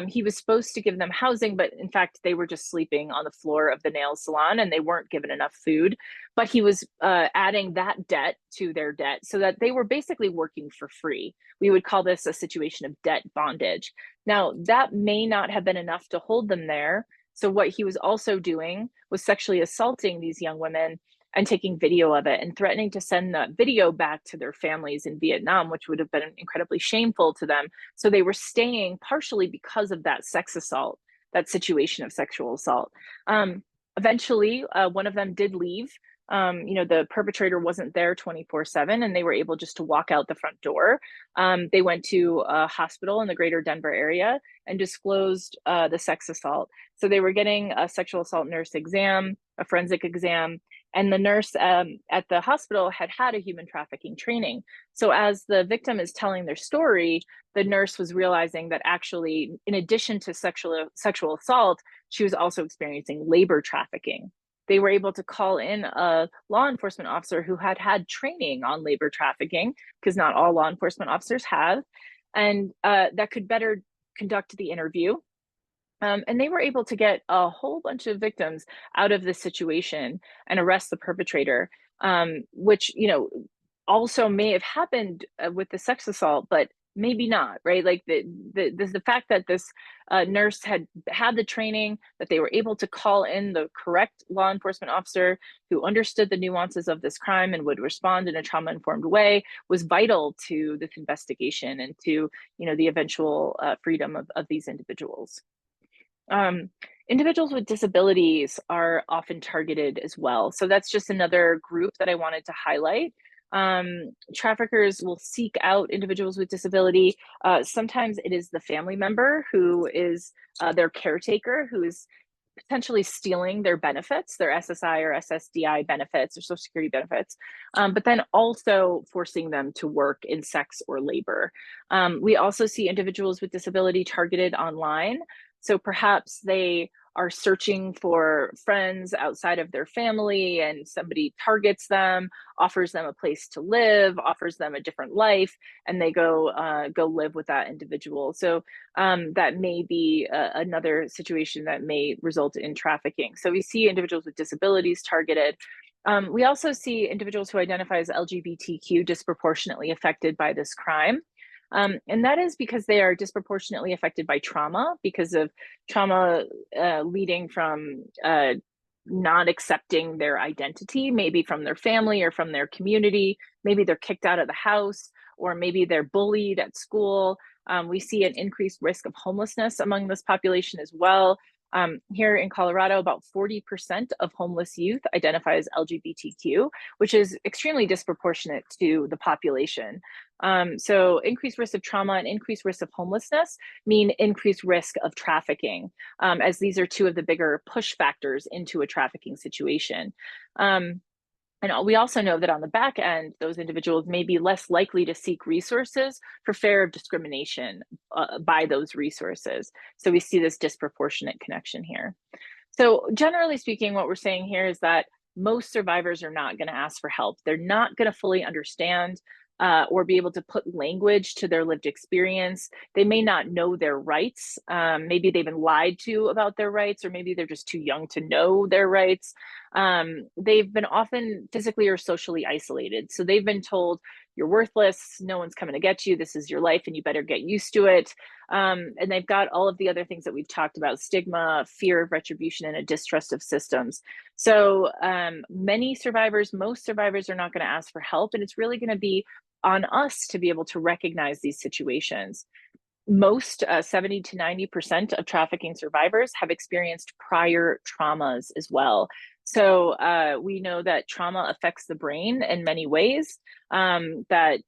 He was supposed to give them housing, but in fact, they were just sleeping on the floor of the nail salon and they weren't given enough food. But he was adding that debt to their debt so that they were basically working for free. We would call this a situation of debt bondage. Now, that may not have been enough to hold them there. So what he was also doing was sexually assaulting these young women and taking video of it and threatening to send that video back to their families in Vietnam, which would have been incredibly shameful to them. So they were staying partially because of that sex assault, that situation of sexual assault. Eventually, one of them did leave. The perpetrator wasn't there 24/7 and they were able just to walk out the front door. They went to a hospital in the greater Denver area and disclosed the sex assault. So they were getting a sexual assault nurse exam, a forensic exam, and the nurse at the hospital had a human trafficking training. So as the victim is telling their story, the nurse was realizing that actually, in addition to sexual assault, she was also experiencing labor trafficking. They were able to call in a law enforcement officer who had training on labor trafficking, because not all law enforcement officers have, and that could better conduct the interview. And they were able to get a whole bunch of victims out of this situation and arrest the perpetrator, which, also may have happened with the sex assault, but maybe not, right? Like the fact that this nurse had the training, that they were able to call in the correct law enforcement officer who understood the nuances of this crime and would respond in a trauma-informed way was vital to this investigation and to, the eventual freedom of these individuals. Individuals with disabilities are often targeted as well. So that's just another group that I wanted to highlight. Traffickers will seek out individuals with disability. Sometimes it is the family member who is their caretaker, who is potentially stealing their benefits, their SSI or SSDI benefits or Social Security benefits, but then also forcing them to work in sex or labor. We also see individuals with disability targeted online. So perhaps they are searching for friends outside of their family and somebody targets them, offers them a place to live, offers them a different life, and they go live with that individual. So that may be another situation that may result in trafficking. So we see individuals with disabilities targeted. We also see individuals who identify as LGBTQ disproportionately affected by this crime. And that is because they are disproportionately affected by trauma, because of trauma leading from not accepting their identity, maybe from their family or from their community. Maybe they're kicked out of the house, or maybe they're bullied at school. We see an increased risk of homelessness among this population as well. Here in Colorado, about 40% of homeless youth identify as LGBTQ, which is extremely disproportionate to the population. So increased risk of trauma and increased risk of homelessness mean increased risk of trafficking, as these are two of the bigger push factors into a trafficking situation. And we also know that on the back end, those individuals may be less likely to seek resources for fear of discrimination by those resources. So we see this disproportionate connection here. So generally speaking, what we're saying here is that most survivors are not going to ask for help. They're not going to fully understand or be able to put language to their lived experience. They may not know their rights. Maybe they've been lied to about their rights, or maybe they're just too young to know their rights. They've been often physically or socially isolated. So they've been told, you're worthless, no one's coming to get you, this is your life and you better get used to it. And they've got all of the other things that we've talked about: stigma, fear of retribution, and a distrust of systems. So most survivors are not going to ask for help, and it's really going to be on us to be able to recognize these situations. Most 70 to 90% of trafficking survivors have experienced prior traumas as well. So we know that trauma affects the brain in many ways, that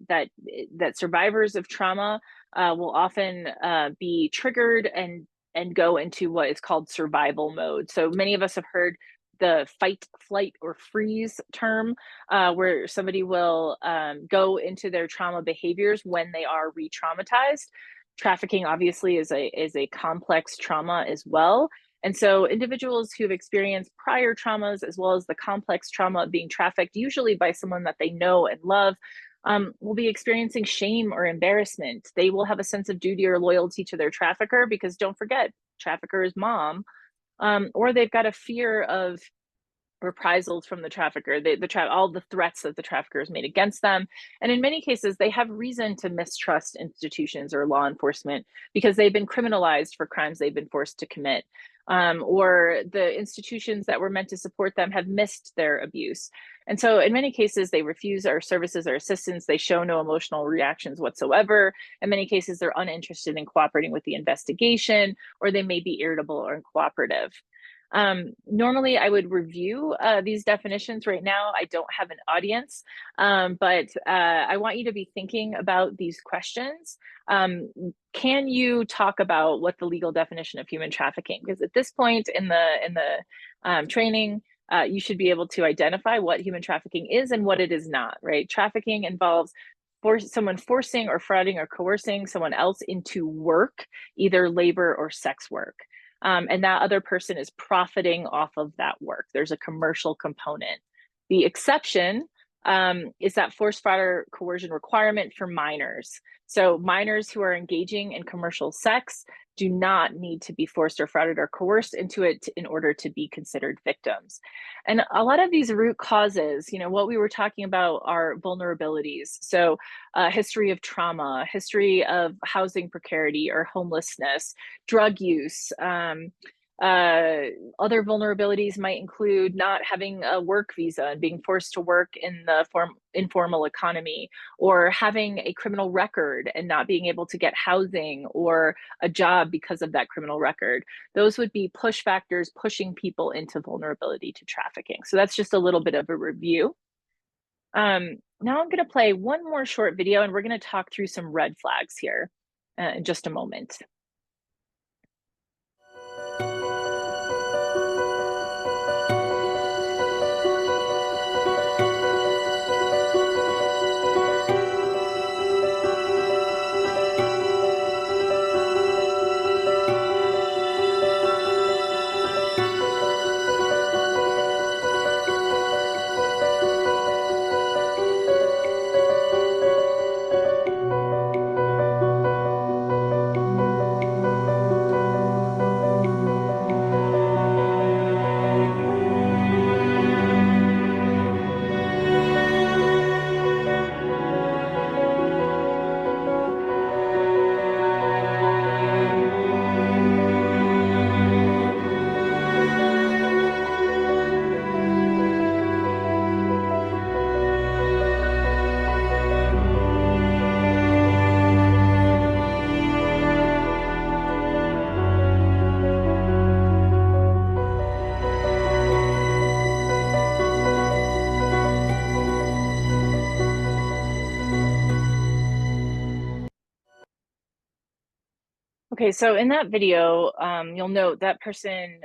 survivors of trauma will often be triggered and go into what is called survival mode. So many of us have heard the fight, flight, or freeze term, where somebody will go into their trauma behaviors when they are re-traumatized. Trafficking obviously is a complex trauma as well. And so individuals who've experienced prior traumas, as well as the complex trauma of being trafficked, usually by someone that they know and love, will be experiencing shame or embarrassment. They will have a sense of duty or loyalty to their trafficker, because don't forget, trafficker is mom, or they've got a fear of reprisals from the trafficker, all the threats that the trafficker has made against them. And in many cases, they have reason to mistrust institutions or law enforcement because they've been criminalized for crimes they've been forced to commit. Or the institutions that were meant to support them have missed their abuse. And so in many cases, they refuse our services or assistance. They show no emotional reactions whatsoever. In many cases, they're uninterested in cooperating with the investigation, or they may be irritable or uncooperative. Normally I would review these definitions. Right now, I don't have an audience, but I want you to be thinking about these questions. Can you talk about what the legal definition of human trafficking? Because at this point in the training, you should be able to identify what human trafficking is and what it is not, right? Trafficking involves someone forcing or frauding or coercing someone else into work, either labor or sex work. And that other person is profiting off of that work. There's a commercial component. The exception is that force, fraud, or coercion requirement for minors. So minors who are engaging in commercial sex do not need to be forced or frauded or coerced into it in order to be considered victims. And a lot of these root causes, what we were talking about are vulnerabilities. So history of trauma, history of housing precarity or homelessness, drug use. Other vulnerabilities might include not having a work visa and being forced to work in the informal economy, or having a criminal record and not being able to get housing or a job because of that criminal record. Those would be push factors pushing people into vulnerability to trafficking. So that's just a little bit of a review. Now I'm going to play one more short video, and we're going to talk through some red flags here in just a moment. Okay, so in that video, you'll note that person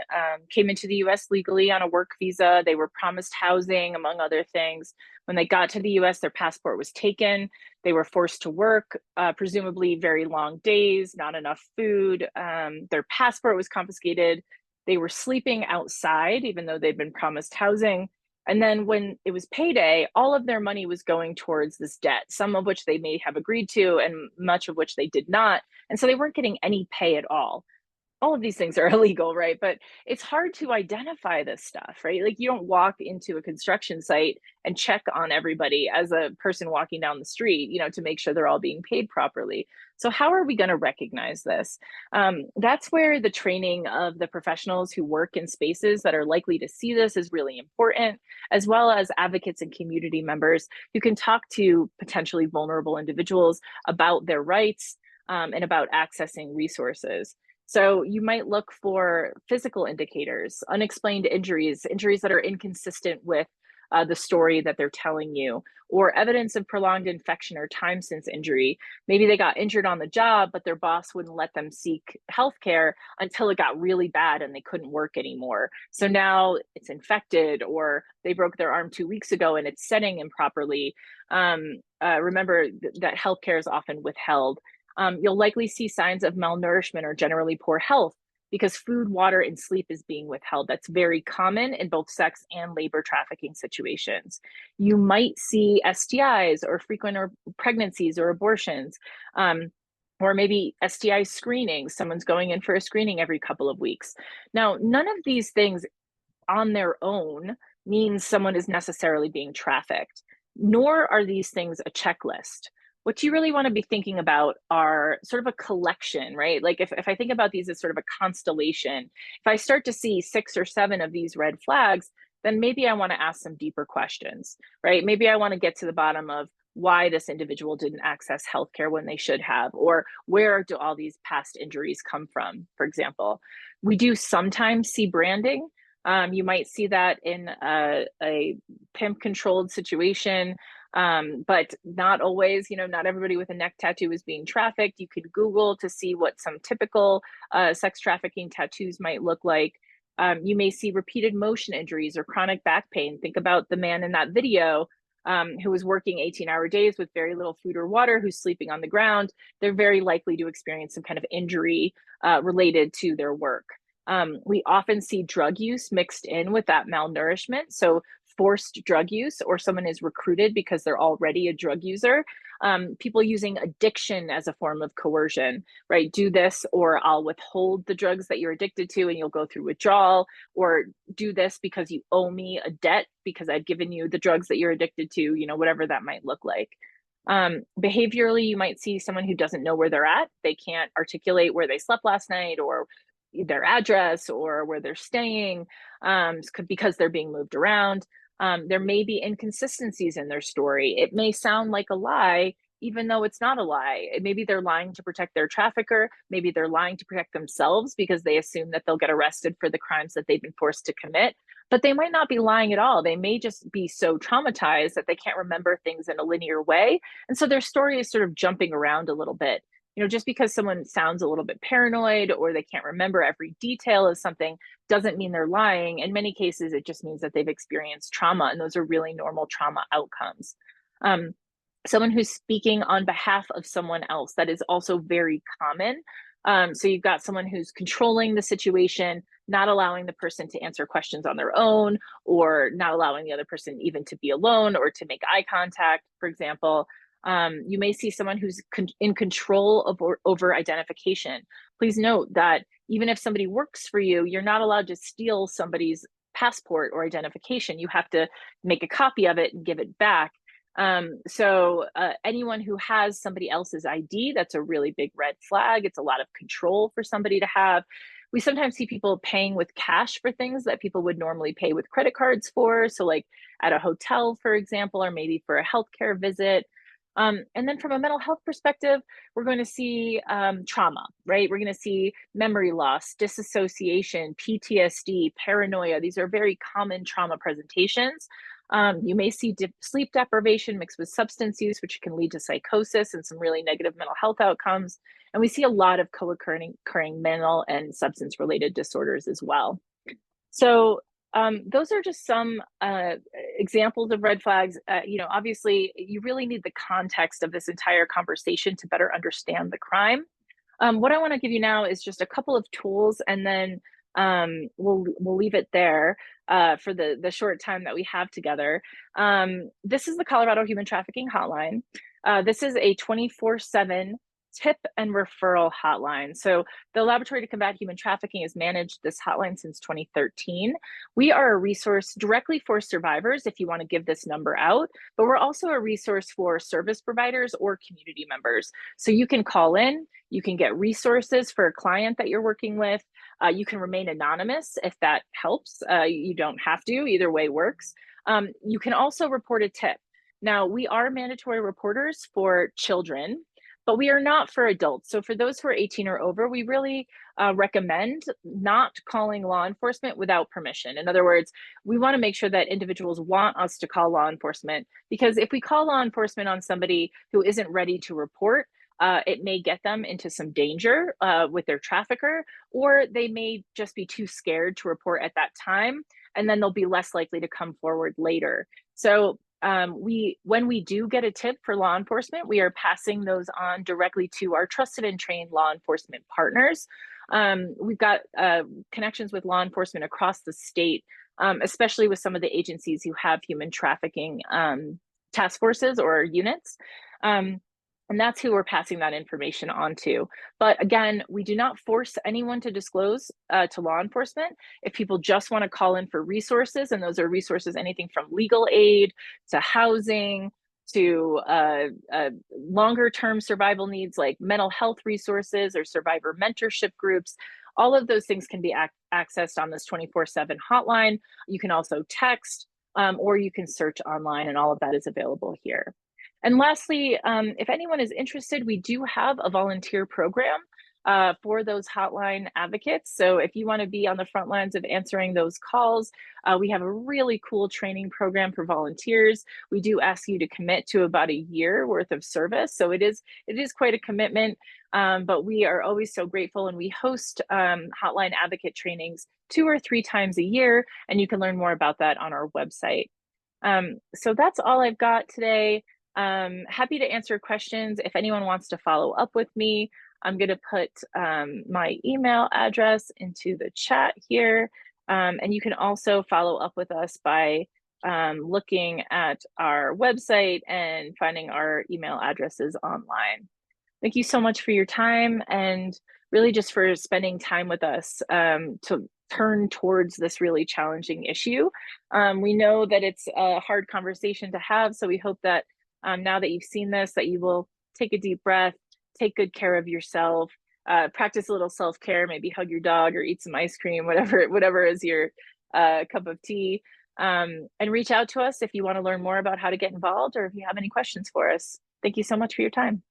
came into the US legally on a work visa. They were promised housing, among other things. When they got to the US, their passport was taken. They were forced to work, presumably very long days, not enough food. Their passport was confiscated. They were sleeping outside, even though they'd been promised housing. And then when it was payday, all of their money was going towards this debt, some of which they may have agreed to and much of which they did not. And so they weren't getting any pay at all. All of these things are illegal, right? But it's hard to identify this stuff, right? Like, you don't walk into a construction site and check on everybody as a person walking down the street, to make sure they're all being paid properly. So how are we going to recognize this? That's where the training of the professionals who work in spaces that are likely to see this is really important, as well as advocates and community members who can talk to potentially vulnerable individuals about their rights and about accessing resources. So you might look for physical indicators, unexplained injuries that are inconsistent with the story that they're telling you, or evidence of prolonged infection or time since injury. Maybe they got injured on the job, but their boss wouldn't let them seek healthcare until it got really bad and they couldn't work anymore. So now it's infected, or they broke their arm 2 weeks ago and it's setting improperly. Remember that healthcare is often withheld. You'll likely see signs of malnourishment or generally poor health because food, water, and sleep is being withheld. That's very common in both sex and labor trafficking situations. You might see STIs or frequent or pregnancies or abortions, or maybe STI screenings. Someone's going in for a screening every couple of weeks. Now, none of these things on their own means someone is necessarily being trafficked, nor are these things a checklist. What you really want to be thinking about are sort of a collection, right? Like if I think about these as sort of a constellation, if I start to see 6 or 7 of these red flags, then maybe I want to ask some deeper questions, right? Maybe I want to get to the bottom of why this individual didn't access healthcare when they should have, or where do all these past injuries come from, for example. We do sometimes see branding. You might see that in a pimp-controlled situation, but not always. Not everybody with a neck tattoo is being trafficked. You could Google to see what some typical sex trafficking tattoos might look like. You may see repeated motion injuries or chronic back pain. Think about the man in that video who was working 18-hour days with very little food or water, who's sleeping on the ground. They're very likely to experience some kind of injury related to their work. We often see drug use mixed in with that malnourishment. So forced drug use, or someone is recruited because they're already a drug user. People using addiction as a form of coercion, right? Do this or I'll withhold the drugs that you're addicted to and you'll go through withdrawal, or do this because you owe me a debt because I've given you the drugs that you're addicted to, whatever that might look like. Behaviorally, you might see someone who doesn't know where they're at. They can't articulate where they slept last night or their address or where they're staying because they're being moved around. There may be inconsistencies in their story. It may sound like a lie, even though it's not a lie. Maybe they're lying to protect their trafficker. Maybe they're lying to protect themselves because they assume that they'll get arrested for the crimes that they've been forced to commit. But they might not be lying at all. They may just be so traumatized that they can't remember things in a linear way. And so their story is sort of jumping around a little bit. Just because someone sounds a little bit paranoid or they can't remember every detail of something doesn't mean they're lying. In many cases, it just means that they've experienced trauma, and those are really normal trauma outcomes. Someone who's speaking on behalf of someone else, that is also very common. So you've got someone who's controlling the situation, not allowing the person to answer questions on their own, or not allowing the other person even to be alone or to make eye contact, for example. You may see someone who's in control of over identification. Please note that even if somebody works for you, you're not allowed to steal somebody's passport or identification. You have to make a copy of it and give it back. So anyone who has somebody else's ID, that's a really big red flag. It's a lot of control for somebody to have. We sometimes see people paying with cash for things that people would normally pay with credit cards for. So like at a hotel, for example, or maybe for a healthcare visit. And then from a mental health perspective, we're going to see trauma, right? We're going to see memory loss, disassociation, PTSD, paranoia. These are very common trauma presentations. You may see sleep deprivation mixed with substance use, which can lead to psychosis and some really negative mental health outcomes. And we see a lot of co-occurring mental and substance-related disorders as well. So those are just some examples of red flags. Obviously, you really need the context of this entire conversation to better understand the crime. What I want to give you now is just a couple of tools, and then we'll leave it there for the short time that we have together. This is the Colorado Human Trafficking Hotline. This is a 24/7 tip and referral hotline. So the Laboratory to Combat Human Trafficking has managed this hotline since 2013. We are a resource directly for survivors if you want to give this number out, but we're also a resource for service providers or community members. So you can call in, you can get resources for a client that you're working with. You can remain anonymous if that helps. You don't have to, either way works. You can also report a tip. Now, we are mandatory reporters for children, but we are not for adults. So for those who are 18 or over, we really recommend not calling law enforcement without permission. In other words, we want to make sure that individuals want us to call law enforcement, because if we call law enforcement on somebody who isn't ready to report, it may get them into some danger with their trafficker, or they may just be too scared to report at that time, and then they'll be less likely to come forward later. So when we do get a tip for law enforcement, we are passing those on directly to our trusted and trained law enforcement partners. We've got connections with law enforcement across the state, especially with some of the agencies who have human trafficking task forces or units. And that's who we're passing that information on to. But again, we do not force anyone to disclose to law enforcement. If people just want to call in for resources, and those are resources anything from legal aid to housing to longer term survival needs like mental health resources or survivor mentorship groups, all of those things can be accessed on this 24/7 hotline. You can also text or you can search online, and all of that is available here. And lastly, if anyone is interested, we do have a volunteer program for those hotline advocates. So if you want to be on the front lines of answering those calls, we have a really cool training program for volunteers. We do ask you to commit to about a year worth of service. So it is quite a commitment, but we are always so grateful, and we host hotline advocate trainings 2 or 3 times a year, and you can learn more about that on our website. So that's all I've got today. Happy to answer questions. If anyone wants to follow up with me, I'm going to put my email address into the chat here. And you can also follow up with us by looking at our website and finding our email addresses online. Thank you so much for your time, and really just for spending time with us to turn towards this really challenging issue. We know that it's a hard conversation to have, so we hope that now that you've seen this, that you will take a deep breath, take good care of yourself, practice a little self-care, maybe hug your dog or eat some ice cream, whatever is your cup of tea, and reach out to us if you want to learn more about how to get involved or if you have any questions for us. Thank you so much for your time.